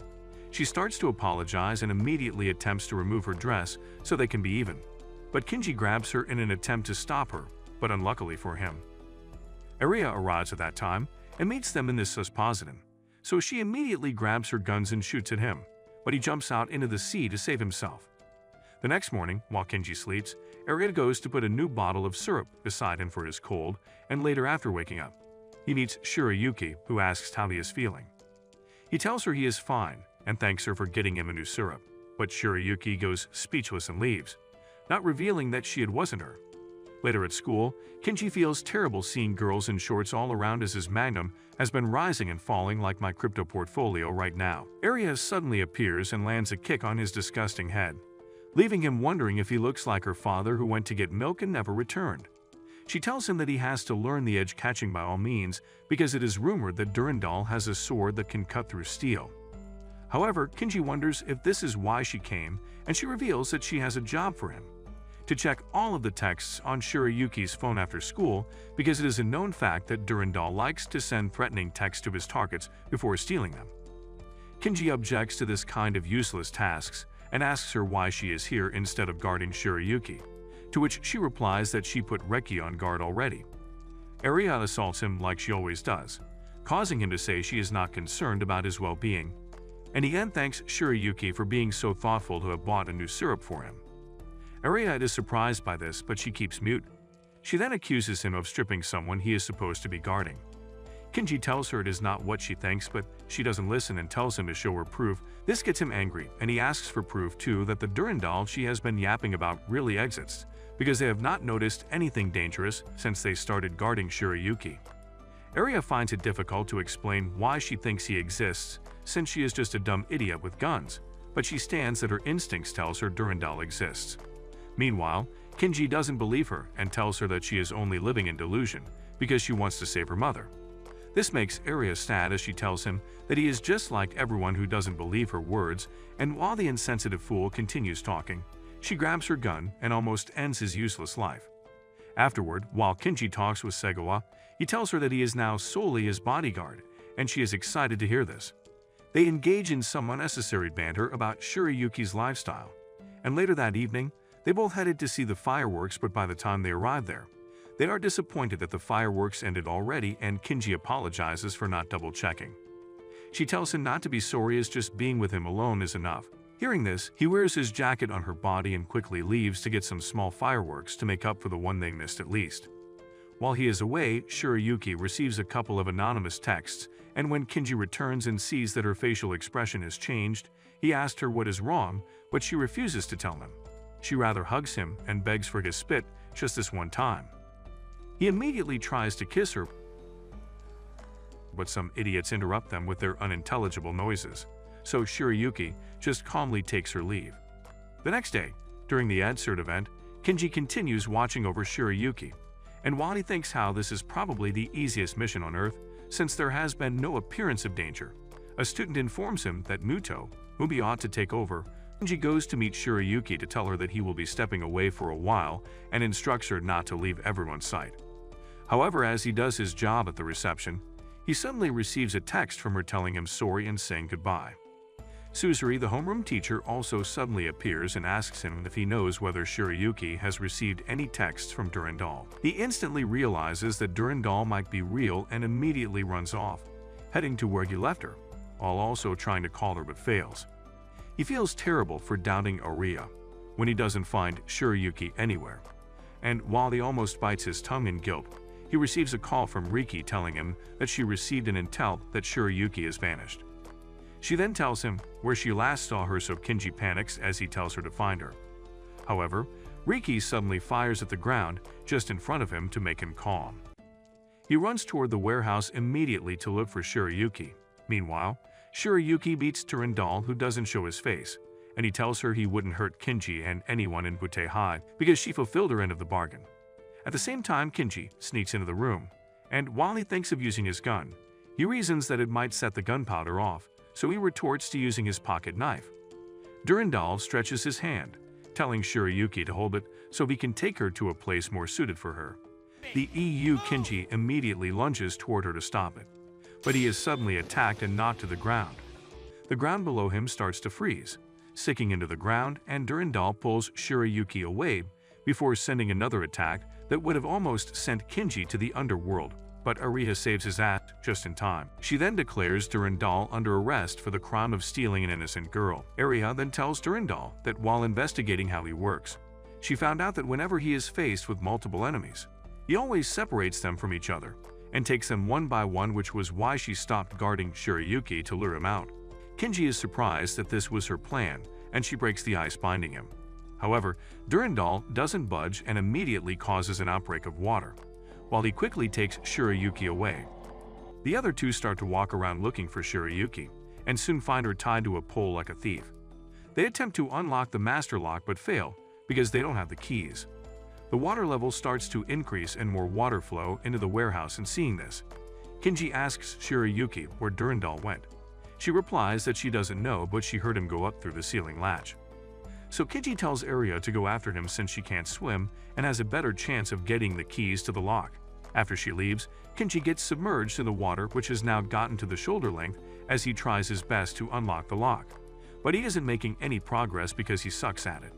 She starts to apologize and immediately attempts to remove her dress so they can be even, but Kenji grabs her in an attempt to stop her, but unluckily for him. Aria arrives at that time and meets them in this suspositum, so she immediately grabs her guns and shoots at him, but he jumps out into the sea to save himself. The next morning, while Kenji sleeps, Aria goes to put a new bottle of syrup beside him for his cold, and later after waking up, he meets Shir Yuki, who asks how he is feeling. He tells her he is fine and thanks her for getting him a new syrup, but Shir Yuki goes speechless and leaves, not revealing that it wasn't her. Later at school, Kenji feels terrible seeing girls in shorts all around as his magnum has been rising and falling like my crypto portfolio right now. Aria suddenly appears and lands a kick on his disgusting head, leaving him wondering if he looks like her father who went to get milk and never returned. She tells him that he has to learn the edge catching by all means because it is rumored that Durendal has a sword that can cut through steel. However, Kenji wonders if this is why she came, and she reveals that she has a job for him: to check all of the texts on Shir Yuki's phone after school, because it is a known fact that Durendal likes to send threatening texts to his targets before stealing them. Kinji objects to this kind of useless tasks and asks her why she is here instead of guarding Shir Yuki, to which she replies that she put Reki on guard already. Aria assaults him like she always does, causing him to say she is not concerned about his well-being, and he then thanks Shir Yuki for being so thoughtful to have bought a new syrup for him. Aria is surprised by this, but she keeps mute. She then accuses him of stripping someone he is supposed to be guarding. Kinji tells her it is not what she thinks, but she doesn't listen and tells him to show her proof. This gets him angry, and he asks for proof too that the Durendal she has been yapping about really exists, because they have not noticed anything dangerous since they started guarding Shir Yuki. Aria finds it difficult to explain why she thinks he exists, since she is just a dumb idiot with guns, but she stands that her instincts tells her Durendal exists. Meanwhile, Kinji doesn't believe her and tells her that she is only living in delusion because she wants to save her mother. This makes Aria sad as she tells him that he is just like everyone who doesn't believe her words, and while the insensitive fool continues talking, she grabs her gun and almost ends his useless life. Afterward, while Kinji talks with Segawa, he tells her that he is now solely his bodyguard, and she is excited to hear this. They engage in some unnecessary banter about Shir Yuki's lifestyle, and later that evening, they both headed to see the fireworks, but by the time they arrive there, they are disappointed that the fireworks ended already, and Kinji apologizes for not double-checking. She tells him not to be sorry, as just being with him alone is enough. Hearing this, he wears his jacket on her body and quickly leaves to get some small fireworks to make up for the one they missed at least. While he is away, Shir Yuki receives a couple of anonymous texts, and when Kinji returns and sees that her facial expression has changed, he asks her what is wrong, but she refuses to tell him. She rather hugs him and begs for his spit just this one time. He immediately tries to kiss her, but some idiots interrupt them with their unintelligible noises, so Shir Yuki just calmly takes her leave. The next day, during the AdCert event, Kinji continues watching over Shir Yuki, and while he thinks how this is probably the easiest mission on Earth, since there has been no appearance of danger, a student informs him that Muto, whom he ought to take over, Kinji goes to meet Shir Yuki to tell her that he will be stepping away for a while and instructs her not to leave everyone's sight. However, as he does his job at the reception, he suddenly receives a text from her telling him sorry and saying goodbye. Suzuri, the homeroom teacher, also suddenly appears and asks him if he knows whether Shir Yuki has received any texts from Durendal. He instantly realizes that Durendal might be real and immediately runs off, heading to where he left her, while also trying to call her but fails. He feels terrible for doubting Aria when he doesn't find Shir Yuki anywhere, and while he almost bites his tongue in guilt, he receives a call from Riki telling him that she received an intel that Shir Yuki has vanished. She then tells him where she last saw her, so Kinji panics as he tells her to find her. However, Riki suddenly fires at the ground just in front of him to make him calm. He runs toward the warehouse immediately to look for Shir Yuki. Meanwhile, Shir Yuki beats Durendal, who doesn't show his face, and he tells her he wouldn't hurt Kinji and anyone in Butte High because she fulfilled her end of the bargain. At the same time, Kinji sneaks into the room, and while he thinks of using his gun, he reasons that it might set the gunpowder off, so he retorts to using his pocket knife. Durendal stretches his hand, telling Shir Yuki to hold it so he can take her to a place more suited for her. The EU Kinji immediately lunges toward her to stop it, but he is suddenly attacked and knocked to the ground. The ground below him starts to freeze, sinking into the ground, and Durendal pulls Shir Yuki away before sending another attack that would have almost sent Kinji to the underworld, but Aria saves his ass just in time. She then declares Durendal under arrest for the crime of stealing an innocent girl. Aria then tells Durendal that while investigating how he works, she found out that whenever he is faced with multiple enemies, he always separates them from each other and takes them one by one, which was why she stopped guarding Shir Yuki to lure him out. Kinji is surprised that this was her plan, and she breaks the ice binding him. However, Durendal doesn't budge and immediately causes an outbreak of water, while he quickly takes Shir Yuki away. The other two start to walk around looking for Shir Yuki, and soon find her tied to a pole like a thief. They attempt to unlock the master lock but fail because they don't have the keys. The water level starts to increase and more water flow into the warehouse, and seeing this, Kinji asks Shir Yuki where Durendal went. She replies that she doesn't know, but she heard him go up through the ceiling latch. So Kinji tells Aria to go after him since she can't swim and has a better chance of getting the keys to the lock. After she leaves, Kenji gets submerged in the water, which has now gotten to the shoulder length as he tries his best to unlock the lock. But he isn't making any progress because he sucks at it.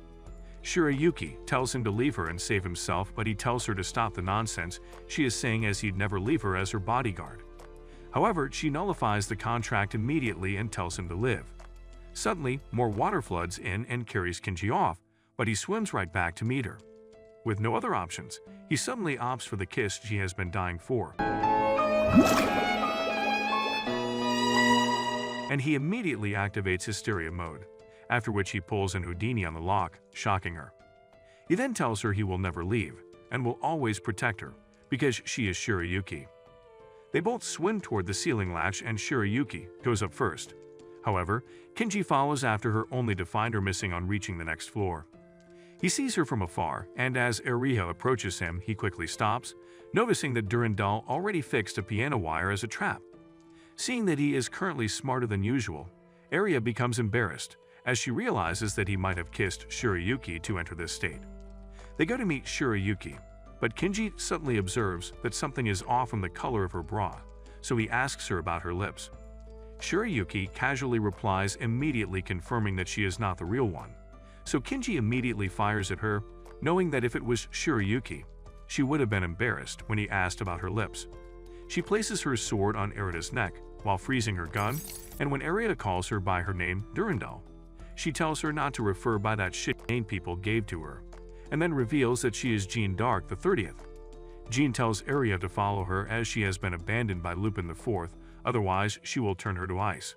Shir Yuki tells him to leave her and save himself, but he tells her to stop the nonsense she is saying as he'd never leave her as her bodyguard. However, she nullifies the contract immediately and tells him to live. Suddenly, more water floods in and carries Kenji off, but he swims right back to meet her. With no other options, he suddenly opts for the kiss she has been dying for. And he immediately activates Hysteria mode, after which he pulls an Houdini on the lock, shocking her. He then tells her he will never leave, and will always protect her, because she is Shir Yuki. They both swim toward the ceiling latch and Shir Yuki goes up first. However, Kenji follows after her only to find her missing on reaching the next floor. He sees her from afar, and as Aria approaches him, he quickly stops, noticing that Durendal already fixed a piano wire as a trap. Seeing that he is currently smarter than usual, Aria becomes embarrassed, as she realizes that he might have kissed Shir Yuki to enter this state. They go to meet Shir Yuki, but Kenji suddenly observes that something is off from the color of her bra, so he asks her about her lips. Shir Yuki casually replies, immediately confirming that she is not the real one. So Kenji immediately fires at her, knowing that if it was Shir Yuki, she would have been embarrassed when he asked about her lips. She places her sword on Aria's neck while freezing her gun, and when Aria calls her by her name, Durendal, she tells her not to refer by that shit name people gave to her, and then reveals that she is Jean d'Arc the 30th. Jean tells Aria to follow her as she has been abandoned by Lupin IV, otherwise she will turn her to ice.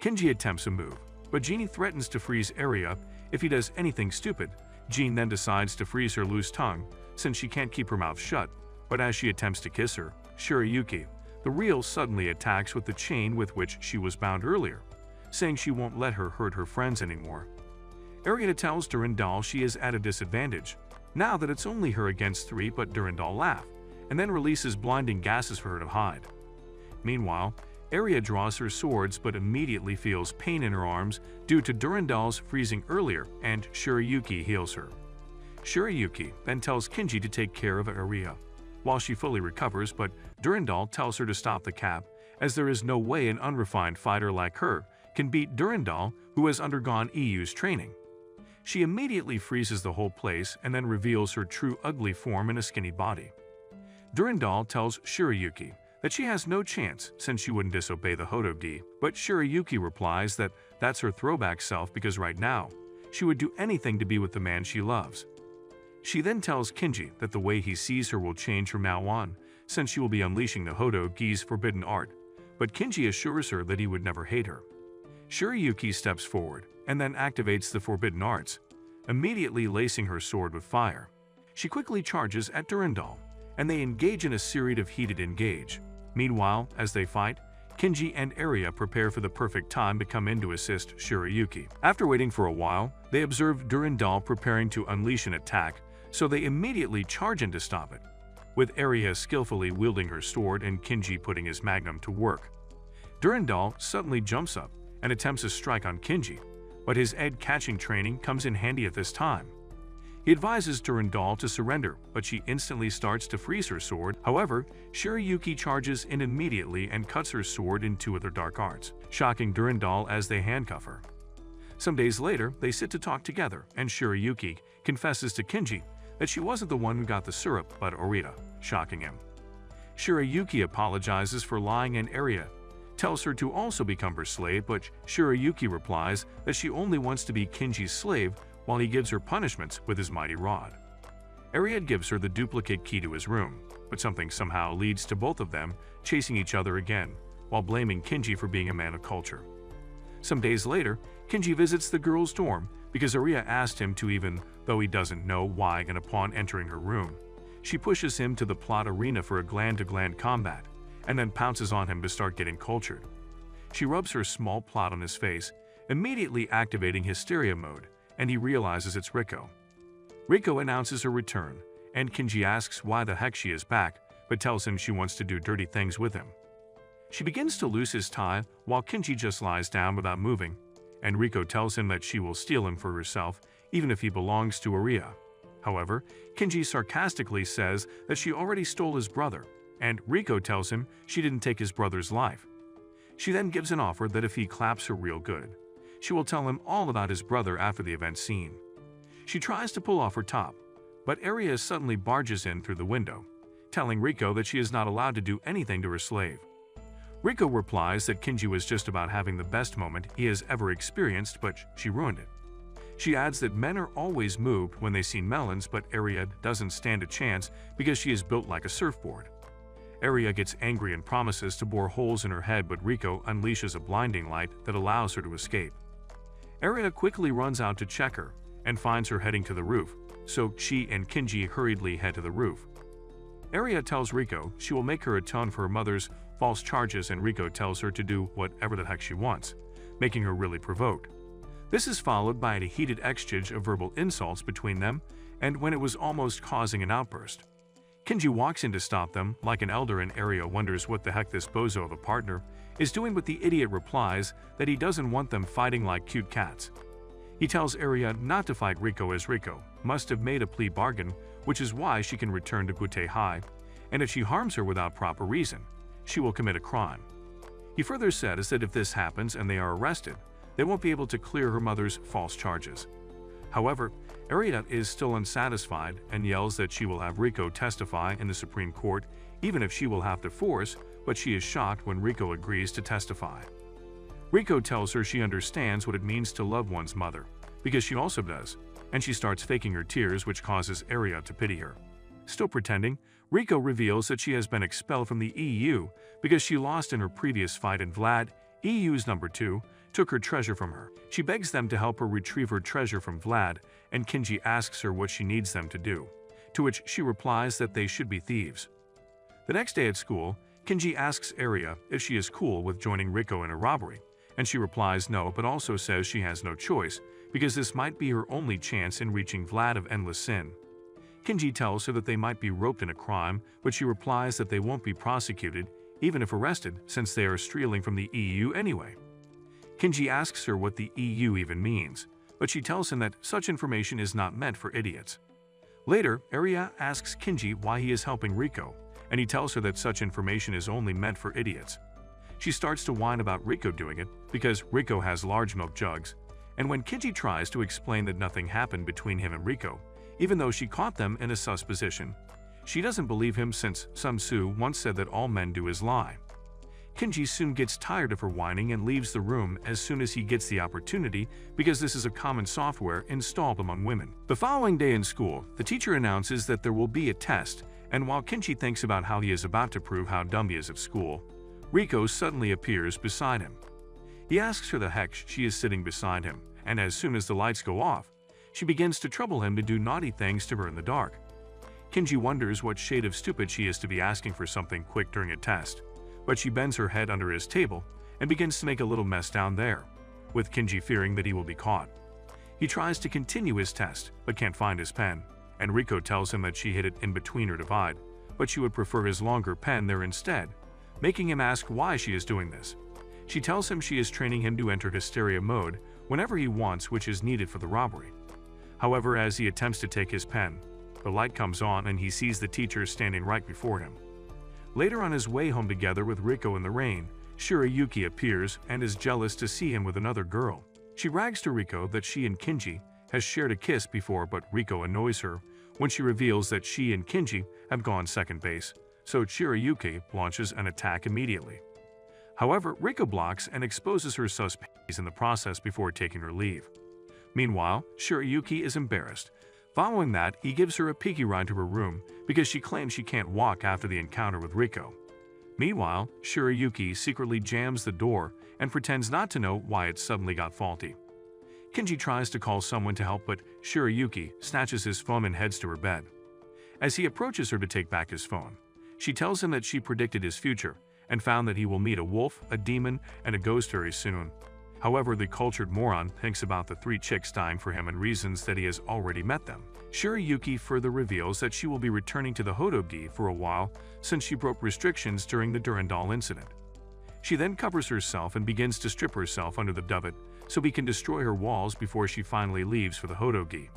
Kenji attempts a move, but Jean threatens to freeze Aria if he does anything stupid. Jean then decides to freeze her loose tongue, since she can't keep her mouth shut, but as she attempts to kiss her, Shir Yuki, the real, suddenly attacks with the chain with which she was bound earlier, saying she won't let her hurt her friends anymore. Aria tells Durendal she is at a disadvantage, now that it's only her against 3, but Durendal laughs, and then releases blinding gases for her to hide. Meanwhile, Aria draws her swords but immediately feels pain in her arms due to Durendal's freezing earlier, and Shir Yuki heals her. Shir Yuki then tells Kenji to take care of Aria, while she fully recovers, but Durendal tells her to stop the cap, as there is no way an unrefined fighter like her can beat Durendal, who has undergone EU's training. She immediately freezes the whole place and then reveals her true ugly form in a skinny body. Durendal tells Shir Yuki that she has no chance since she wouldn't disobey the Hodo-D, but Shir Yuki replies that that's her throwback self because right now, she would do anything to be with the man she loves. She then tells Kenji that the way he sees her will change from now on, since she will be unleashing the Hodo-Gi's forbidden art, but Kenji assures her that he would never hate her. Shir Yuki steps forward and then activates the forbidden arts, immediately lacing her sword with fire. She quickly charges at Durendal, and they engage in a series of heated engage. Meanwhile, as they fight, Kenji and Aria prepare for the perfect time to come in to assist Shir Yuki. After waiting for a while, they observe Durendal preparing to unleash an attack, so they immediately charge in to stop it, with Aria skillfully wielding her sword and Kenji putting his magnum to work. Durendal suddenly jumps up and attempts a strike on Kenji, but his catching training comes in handy at this time. He advises Durendal to surrender, but she instantly starts to freeze her sword. However, Shir Yuki charges in immediately and cuts her sword in 2 other dark arts, shocking Durendal as they handcuff her. Some days later, they sit to talk together, and Shir Yuki confesses to Kenji that she wasn't the one who got the syrup, but Aria, shocking him. Shir Yuki apologizes for lying, and Aria tells her to also become her slave, but Shir Yuki replies that she only wants to be Kenji's slave while he gives her punishments with his mighty rod. Aria gives her the duplicate key to his room, but something somehow leads to both of them chasing each other again, while blaming Kenji for being a man of culture. Some days later, Kenji visits the girl's dorm because Aria asked him to, even though he doesn't know why, and upon entering her room, she pushes him to the plot arena for a gland-to-gland combat, and then pounces on him to start getting cultured. She rubs her small plot on his face, immediately activating Hysteria mode, and he realizes it's Rico. Rico announces her return, and Kenji asks why the heck she is back, but tells him she wants to do dirty things with him. She begins to loose his tie while Kenji just lies down without moving, and Rico tells him that she will steal him for herself even if he belongs to Aria. However, Kinji sarcastically says that she already stole his brother, and Rico tells him she didn't take his brother's life. She then gives an offer that if he claps her real good, she will tell him all about his brother after the event scene. She tries to pull off her top, but Aria suddenly barges in through the window, telling Rico that she is not allowed to do anything to her slave. Rico replies that Kinji was just about having the best moment he has ever experienced, but she ruined it. She adds that men are always moved when they see melons, but Aria doesn't stand a chance because she is built like a surfboard. Aria gets angry and promises to bore holes in her head, but Rico unleashes a blinding light that allows her to escape. Aria quickly runs out to check her and finds her heading to the roof, so she and Kinji hurriedly head to the roof. Aria tells Rico she will make her atone for her mother's false charges, and Rico tells her to do whatever the heck she wants, making her really provoked. This is followed by a heated exchange of verbal insults between them, and when it was almost causing an outburst, Kinji walks in to stop them like an elder, and Aria wonders what the heck this bozo of a partner is doing, but the idiot replies that he doesn't want them fighting like cute cats. He tells Aria not to fight Rico, as Rico must have made a plea bargain, which is why she can return to Butte High, and if she harms her without proper reason, she will commit a crime. He further says that if this happens and they are arrested, they won't be able to clear her mother's false charges. However, Aria is still unsatisfied and yells that she will have Rico testify in the Supreme Court, even if she will have to force, but she is shocked when Rico agrees to testify. Rico tells her she understands what it means to love one's mother, because she also does, and she starts faking her tears, which causes Aria to pity her. Still pretending, Rico reveals that she has been expelled from the EU because she lost in her previous fight, and Vlad, EU's number 2, took her treasure from her. She begs them to help her retrieve her treasure from Vlad, and Kinji asks her what she needs them to do, to which she replies that they should be thieves. The next day at school, Kinji asks Aria if she is cool with joining Rico in a robbery, and she replies no, but also says she has no choice because this might be her only chance in reaching Vlad of Endless Sin. Kinji tells her that they might be roped in a crime, but she replies that they won't be prosecuted, even if arrested, since they are stealing from the EU anyway. Kinji asks her what the EU even means, but she tells him that such information is not meant for idiots. Later, Aria asks Kinji why he is helping Rico, and he tells her that such information is only meant for idiots. She starts to whine about Rico doing it because Rico has large milk jugs, and when Kinji tries to explain that nothing happened between him and Rico, even though she caught them in a sus position, she doesn't believe him since Sun Tzu once said that all men do is lie. Kinji soon gets tired of her whining and leaves the room as soon as he gets the opportunity because this is a common software installed among women. The following day in school, the teacher announces that there will be a test, and while Kinji thinks about how he is about to prove how dumb he is at school, Rico suddenly appears beside him. He asks her the heck she is sitting beside him, and as soon as the lights go off, she begins to trouble him to do naughty things to her in the dark. Kinji wonders what shade of stupid she is to be asking for something quick during a test, but she bends her head under his table and begins to make a little mess down there, with Kinji fearing that he will be caught. He tries to continue his test, but can't find his pen, and Rico tells him that she hid it in between her divide, but she would prefer his longer pen there instead, making him ask why she is doing this. She tells him she is training him to enter Hysteria mode whenever he wants, which is needed for the robbery. However, as he attempts to take his pen, the light comes on and he sees the teacher standing right before him. Later, on his way home together with Rico in the rain, Shir Yuki appears and is jealous to see him with another girl. She brags to Rico that she and Kinji has shared a kiss before, but Rico annoys her when she reveals that she and Kinji have gone second base, so Shir Yuki launches an attack immediately. However, Rico blocks and exposes her suspects in the process before taking her leave. Meanwhile, Shir Yuki is embarrassed. Following that, he gives her a piggy ride to her room because she claims she can't walk after the encounter with Rico. Meanwhile, Shir Yuki secretly jams the door and pretends not to know why it suddenly got faulty. Kinji tries to call someone to help, but Shir Yuki snatches his phone and heads to her bed. As he approaches her to take back his phone, she tells him that she predicted his future and found that he will meet a wolf, a demon, and a ghost very soon. However, the cultured moron thinks about the 3 chicks dying for him and reasons that he has already met them. Shir Yuki further reveals that she will be returning to the Hodogi for a while since she broke restrictions during the Durendal incident. She then covers herself and begins to strip herself under the duvet so he can destroy her walls before she finally leaves for the Hodogi.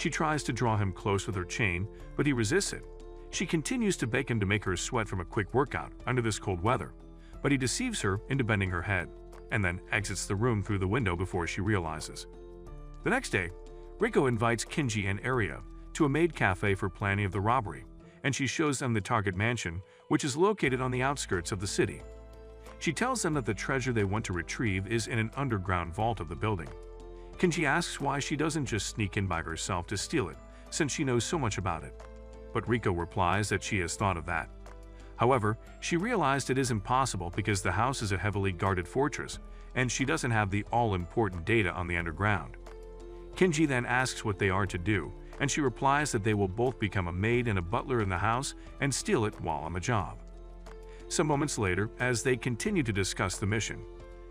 She tries to draw him close with her chain, but he resists it. She continues to beg him to make her sweat from a quick workout under this cold weather, but he deceives her into bending her head, and then exits the room through the window before she realizes. The next day, Rico invites Kinji and Aria to a maid cafe for planning of the robbery, and she shows them the target mansion, which is located on the outskirts of the city. She tells them that the treasure they want to retrieve is in an underground vault of the building. Kinji asks why she doesn't just sneak in by herself to steal it, since she knows so much about it. But Rico replies that she has thought of that. However, she realized it is impossible because the house is a heavily guarded fortress, and she doesn't have the all-important data on the underground. Kinji then asks what they are to do, and she replies that they will both become a maid and a butler in the house and steal it while on the job. Some moments later, as they continue to discuss the mission,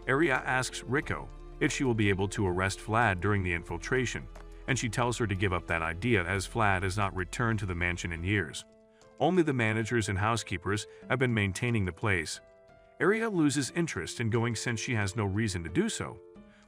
Aria asks Rico if she will be able to arrest Vlad during the infiltration, and she tells her to give up that idea as Vlad has not returned to the mansion in years. Only the managers and housekeepers have been maintaining the place. Aria loses interest in going since she has no reason to do so,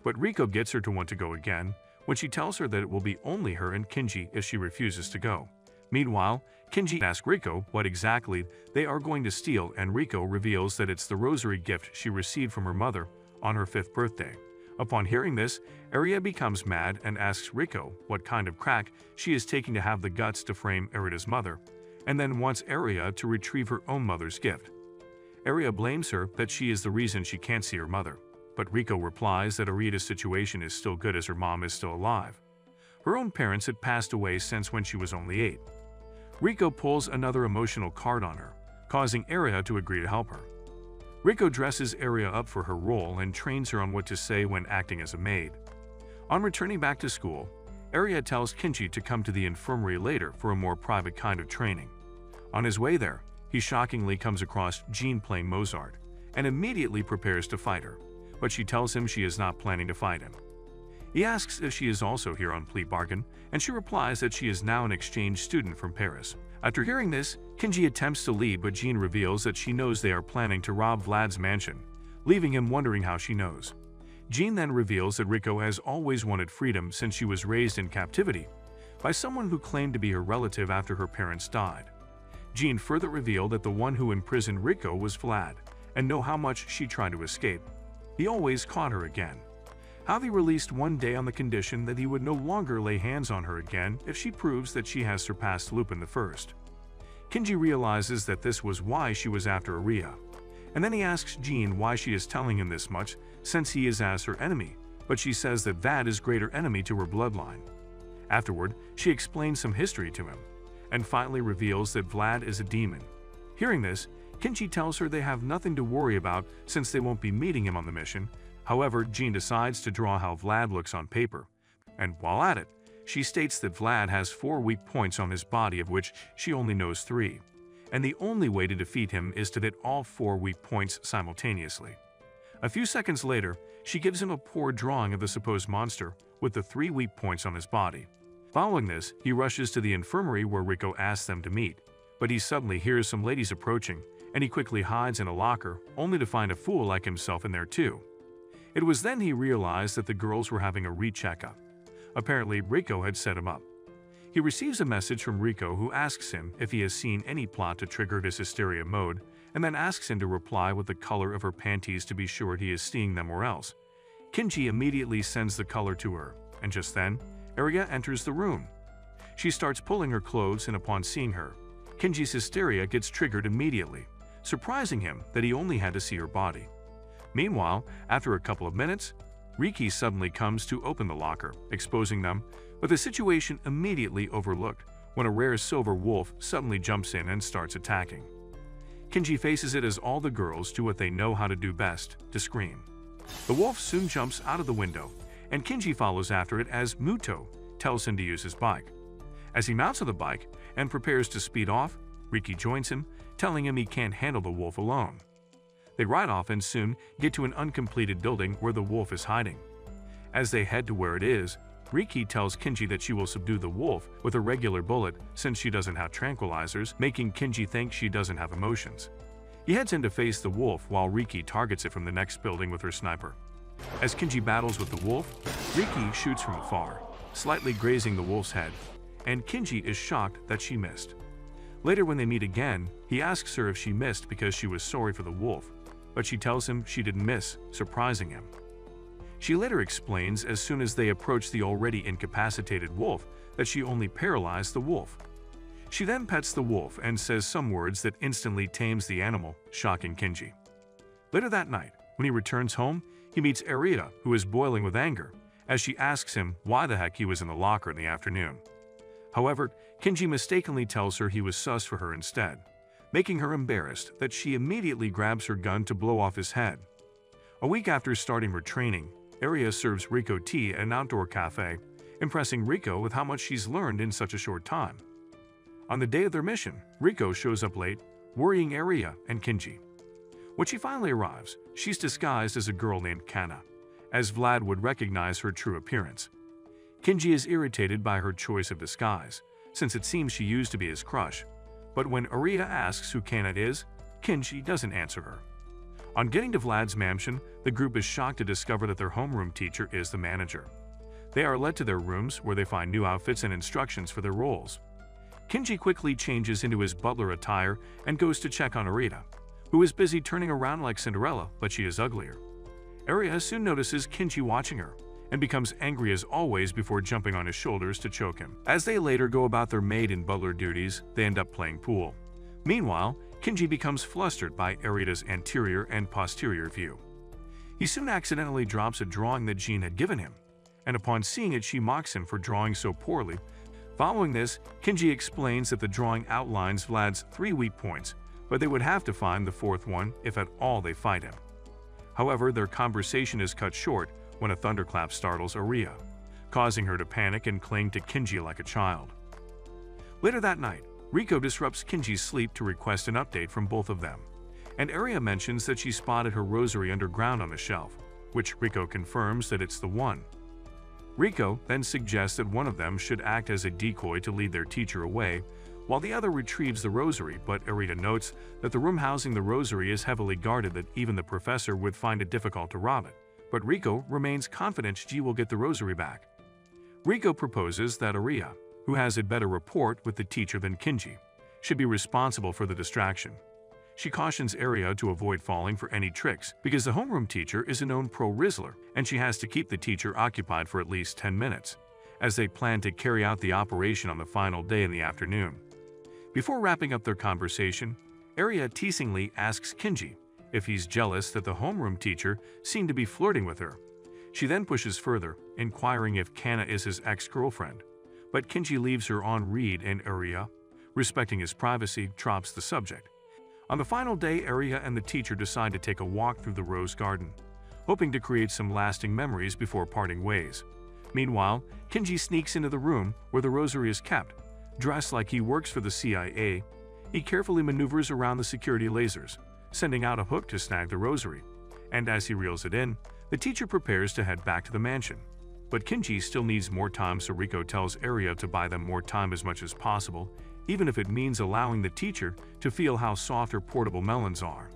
but Rico gets her to want to go again when she tells her that it will be only her and Kinji if she refuses to go. Meanwhile, Kinji asks Rico what exactly they are going to steal, and Rico reveals that it's the rosary gift she received from her mother on her 5th birthday. Upon hearing this, Aria becomes mad and asks Rico what kind of crack she is taking to have the guts to frame Aria's mother, and then wants Aria to retrieve her own mother's gift. Aria blames her that she is the reason she can't see her mother, but Rico replies that Aria's situation is still good as her mom is still alive. Her own parents had passed away since when she was only 8. Rico pulls another emotional card on her, causing Aria to agree to help her. Rico dresses Aria up for her role and trains her on what to say when acting as a maid. On returning back to school, Aria tells Kinji to come to the infirmary later for a more private kind of training. On his way there, he shockingly comes across Jean playing Mozart and immediately prepares to fight her, but she tells him she is not planning to fight him. He asks if she is also here on plea bargain, and she replies that she is now an exchange student from Paris. After hearing this, Kinji attempts to leave, but Jean reveals that she knows they are planning to rob Vlad's mansion, leaving him wondering how she knows. Jean then reveals that Rico has always wanted freedom since she was raised in captivity by someone who claimed to be her relative after her parents died. Jean further revealed that the one who imprisoned Rico was Vlad, and know how much she tried to escape. He always caught her again. How he released one day on the condition that he would no longer lay hands on her again if she proves that she has surpassed Lupin the First. Kinji realizes that this was why she was after Aria, and then he asks Jean why she is telling him this much since he is as her enemy, but she says that Vlad is greater enemy to her bloodline. Afterward, she explains some history to him, and finally reveals that Vlad is a demon. Hearing this, Kinji tells her they have nothing to worry about since they won't be meeting him on the mission. However, Jean decides to draw how Vlad looks on paper, and while at it, she states that Vlad has 4 weak points on his body, of which she only knows 3, and the only way to defeat him is to hit all 4 weak points simultaneously. A few seconds later, she gives him a poor drawing of the supposed monster with the 3 weak points on his body. Following this, he rushes to the infirmary where Rico asks them to meet, but he suddenly hears some ladies approaching, and he quickly hides in a locker, only to find a fool like himself in there too. It was then he realized that the girls were having a re-checkup. Apparently, Rico had set him up. He receives a message from Rico who asks him if he has seen any plot to trigger his hysteria mode, and then asks him to reply with the color of her panties to be sure he is seeing them or else. Kinji immediately sends the color to her, and just then, Aria enters the room. She starts pulling her clothes, and upon seeing her, Kinji's hysteria gets triggered immediately, surprising him that he only had to see her body. Meanwhile, after a couple of minutes, Ricky suddenly comes to open the locker, exposing them, but the situation immediately overlooked when a rare silver wolf suddenly jumps in and starts attacking. Kinji faces it as all the girls do what they know how to do best, to scream. The wolf soon jumps out of the window, and Kinji follows after it as Muto tells him to use his bike. As he mounts on the bike and prepares to speed off, Ricky joins him, telling him he can't handle the wolf alone. They ride off and soon get to an uncompleted building where the wolf is hiding. As they head to where it is, Ricky tells Kinji that she will subdue the wolf with a regular bullet since she doesn't have tranquilizers, making Kinji think she doesn't have emotions. He heads in to face the wolf while Ricky targets it from the next building with her sniper. As Kinji battles with the wolf, Ricky shoots from afar, slightly grazing the wolf's head, and Kinji is shocked that she missed. Later when they meet again, he asks her if she missed because she was sorry for the wolf, but she tells him she didn't miss, surprising him. She later explains as soon as they approach the already incapacitated wolf that she only paralyzed the wolf. She then pets the wolf and says some words that instantly tames the animal, shocking Kinji. Later that night, when he returns home, he meets Aria, who is boiling with anger, as she asks him why the heck he was in the locker in the afternoon. However, Kinji mistakenly tells her he was sus for her instead, making her embarrassed that she immediately grabs her gun to blow off his head. A week after starting her training, Aria serves Rico tea at an outdoor cafe, impressing Rico with how much she's learned in such a short time. On the day of their mission, Rico shows up late, worrying Aria and Kinji. When she finally arrives, she's disguised as a girl named Kana, as Vlad would recognize her true appearance. Kinji is irritated by her choice of disguise, since it seems she used to be his crush, but when Aria asks who Kana is, Kinji doesn't answer her. On getting to Vlad's mansion, the group is shocked to discover that their homeroom teacher is the manager. They are led to their rooms where they find new outfits and instructions for their roles. Kinji quickly changes into his butler attire and goes to check on Aria, who is busy turning around like Cinderella, but she is uglier. Aria soon notices Kinji watching her and becomes angry as always before jumping on his shoulders to choke him. As they later go about their maid and butler duties, they end up playing pool. Meanwhile, Kinji becomes flustered by Aria's anterior and posterior view. He soon accidentally drops a drawing that Jean had given him, and upon seeing it she mocks him for drawing so poorly. Following this, Kinji explains that the drawing outlines Vlad's 3 weak points, but they would have to find the 4th one if at all they fight him. However, their conversation is cut short when a thunderclap startles Aria, causing her to panic and cling to Kinji like a child. Later that night, Rico disrupts Kinji's sleep to request an update from both of them, and Aria mentions that she spotted her rosary underground on the shelf, which Rico confirms that it's the one. Rico then suggests that one of them should act as a decoy to lead their teacher away, while the other retrieves the rosary, but Aria notes that the room housing the rosary is heavily guarded that even the professor would find it difficult to rob it, but Rico remains confident G will get the rosary back. Rico proposes that Aria, who has a better rapport with the teacher than Kinji, should be responsible for the distraction. She cautions Aria to avoid falling for any tricks because the homeroom teacher is a known pro-rizzler and she has to keep the teacher occupied for at least 10 minutes, as they plan to carry out the operation on the final day in the afternoon. Before wrapping up their conversation, Aria teasingly asks Kinji if he's jealous that the homeroom teacher seemed to be flirting with her. She then pushes further, inquiring if Kana is his ex-girlfriend, but Kinji leaves her on read and Aria, respecting his privacy, drops the subject. On the final day, Aria and the teacher decide to take a walk through the rose garden, hoping to create some lasting memories before parting ways. Meanwhile, Kinji sneaks into the room where the rosary is kept. Dressed like he works for the CIA, he carefully maneuvers around the security lasers, sending out a hook to snag the rosary, and as he reels it in, the teacher prepares to head back to the mansion. But Kinji still needs more time, so Rico tells Aria to buy them more time as much as possible, even if it means allowing the teacher to feel how soft her portable melons are.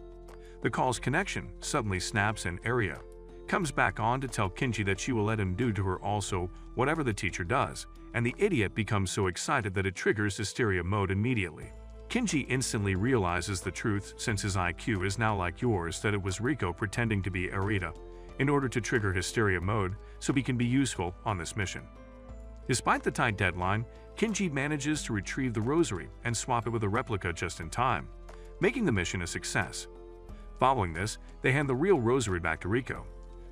The call's connection suddenly snaps and Aria comes back on to tell Kinji that she will let him do to her also whatever the teacher does, and the idiot becomes so excited that it triggers hysteria mode immediately. Kinji instantly realizes the truth, since his IQ is now like yours, that it was Rico pretending to be Aria in order to trigger hysteria mode so he can be useful on this mission. Despite the tight deadline, Kinji manages to retrieve the rosary and swap it with a replica just in time, making the mission a success. Following this, they hand the real rosary back to Rico,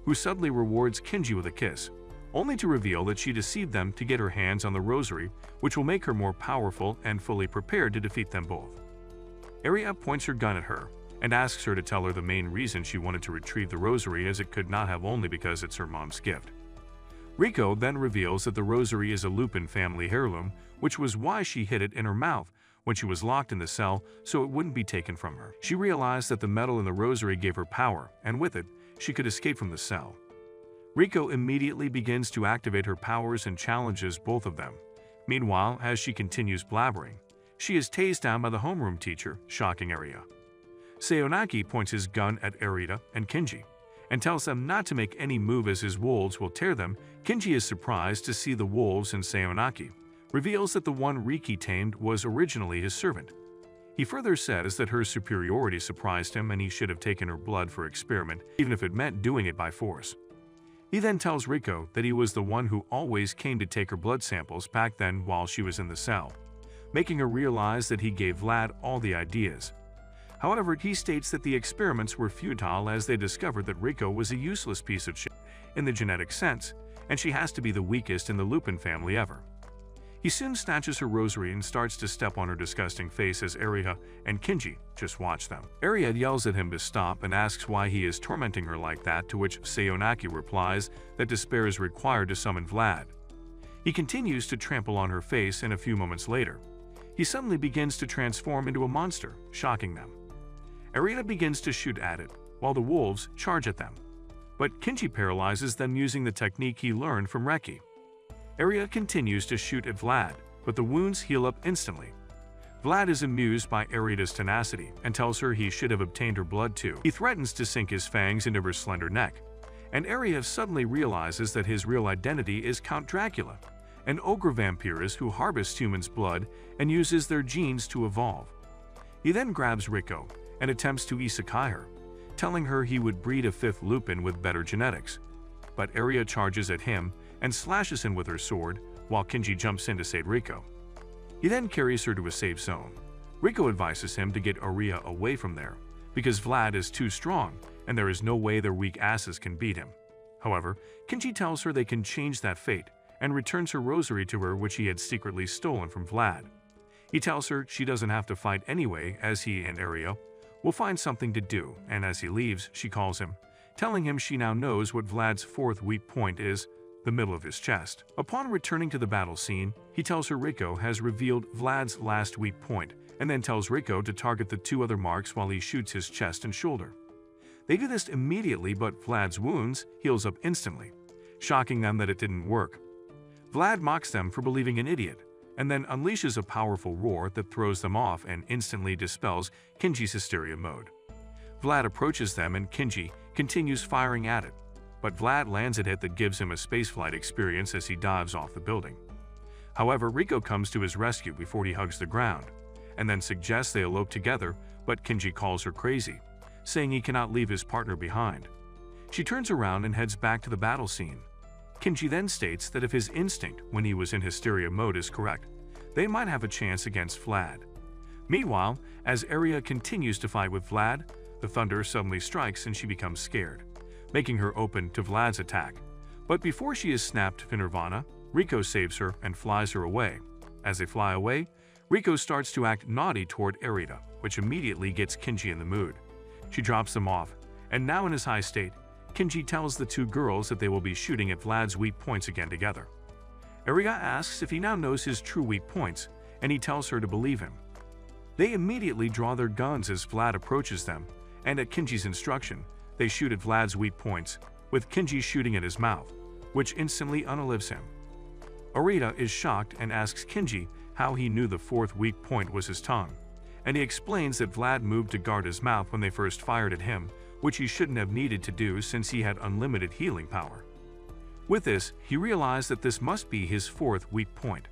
who suddenly rewards Kinji with a kiss, only to reveal that she deceived them to get her hands on the rosary, which will make her more powerful and fully prepared to defeat them both. Aria points her gun at her and asks her to tell her the main reason she wanted to retrieve the rosary, as it could not have only because it's her mom's gift. Rico then reveals that the rosary is a Lupin family heirloom, which was why she hid it in her mouth when she was locked in the cell so it wouldn't be taken from her. She realized that the metal in the rosary gave her power, and with it, she could escape from the cell. Rico immediately begins to activate her powers and challenges both of them. Meanwhile, as she continues blabbering, she is tased down by the homeroom teacher, shocking Aria. Sayonaki points his gun at Aria and Kinji, and tells them not to make any move as his wolves will tear them. Kenji is surprised to see the wolves, and Sayonaki reveals that the one Riki tamed was originally his servant. He further says that her superiority surprised him and he should have taken her blood for experiment, even if it meant doing it by force. He then tells Rico that he was the one who always came to take her blood samples back then while she was in the cell, making her realize that he gave Vlad all the ideas. However, he states that the experiments were futile as they discovered that Rico was a useless piece of shit in the genetic sense, and she has to be the weakest in the Lupin family ever. He soon snatches her rosary and starts to step on her disgusting face as Aria and Kenji just watch them. Aria yells at him to stop and asks why he is tormenting her like that, to which Sayonaki replies that despair is required to summon Vlad. He continues to trample on her face, and a few moments later, he suddenly begins to transform into a monster, shocking them. Aria begins to shoot at it, while the wolves charge at them. But Kenji paralyzes them using the technique he learned from Reki. Aria continues to shoot at Vlad, but the wounds heal up instantly. Vlad is amused by Aria's tenacity and tells her he should have obtained her blood too. He threatens to sink his fangs into her slender neck, and Aria suddenly realizes that his real identity is Count Dracula, an ogre vampirist who harvests humans' blood and uses their genes to evolve. He then grabs Rico and attempts to isekai her, telling her he would breed a fifth Lupin with better genetics. But Aria charges at him and slashes him with her sword, while Kenji jumps in to save Rico. He then carries her to a safe zone. Rico advises him to get Aria away from there, because Vlad is too strong and there is no way their weak asses can beat him. However, Kenji tells her they can change that fate and returns her rosary to her, which he had secretly stolen from Vlad. He tells her she doesn't have to fight anyway, as he and Aria will find something to do, and as he leaves, she calls him, telling him she now knows what Vlad's fourth weak point is: the middle of his chest. Upon returning to the battle scene, he tells her Rico has revealed Vlad's last weak point, and then tells Rico to target the two other marks while he shoots his chest and shoulder. They do this immediately, but Vlad's wounds heals up instantly, shocking them that it didn't work. Vlad mocks them for believing an idiot, and then unleashes a powerful roar that throws them off and instantly dispels Kenji's hysteria mode. Vlad approaches them and Kenji continues firing at it, but Vlad lands a hit that gives him a spaceflight experience as he dives off the building. However, Rico comes to his rescue before he hugs the ground, and then suggests they elope together, but Kenji calls her crazy, saying he cannot leave his partner behind. She turns around and heads back to the battle scene. Kenji then states that if his instinct when he was in hysteria mode is correct, they might have a chance against Vlad. Meanwhile, as Aria continues to fight with Vlad, the thunder suddenly strikes and she becomes scared, making her open to Vlad's attack. But before she is snapped to Nirvana, Rico saves her and flies her away. As they fly away, Rico starts to act naughty toward Aria, which immediately gets Kenji in the mood. She drops them off, and now in his high state, Kenji tells the two girls that they will be shooting at Vlad's weak points again together. Aria asks if he now knows his true weak points, and he tells her to believe him. They immediately draw their guns as Vlad approaches them, and at Kenji's instruction, they shoot at Vlad's weak points, with Kenji shooting at his mouth, which instantly unalives him. Aria is shocked and asks Kenji how he knew the fourth weak point was his tongue, and he explains that Vlad moved to guard his mouth when they first fired at him, which he shouldn't have needed to do since he had unlimited healing power. With this, he realized that this must be his fourth weak point.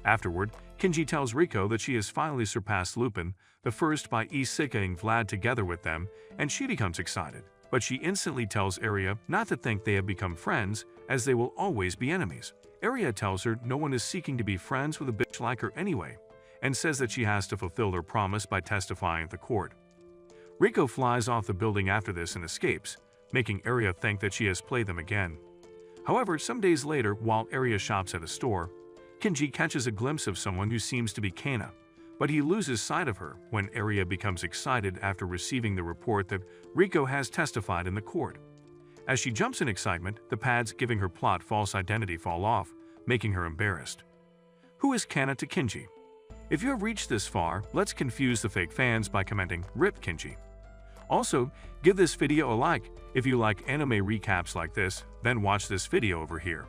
Afterward, Kenji tells Rico that she has finally surpassed Lupin, the first by isekaiing Vlad together with them, and she becomes excited. But she instantly tells Aria not to think they have become friends, as they will always be enemies. Aria tells her no one is seeking to be friends with a bitch like her anyway, and says that she has to fulfill her promise by testifying at the court. Rico flies off the building after this and escapes, making Aria think that she has played them again. However, some days later, while Aria shops at a store, Kenji catches a glimpse of someone who seems to be Kana, but he loses sight of her when Aria becomes excited after receiving the report that Rico has testified in the court. As she jumps in excitement, the pads giving her plot false identity fall off, making her embarrassed. Who is Kana to Kenji? If you have reached this far, let's confuse the fake fans by commenting "RIP Kenji." Also, give this video a like. If you like anime recaps like this, then watch this video over here.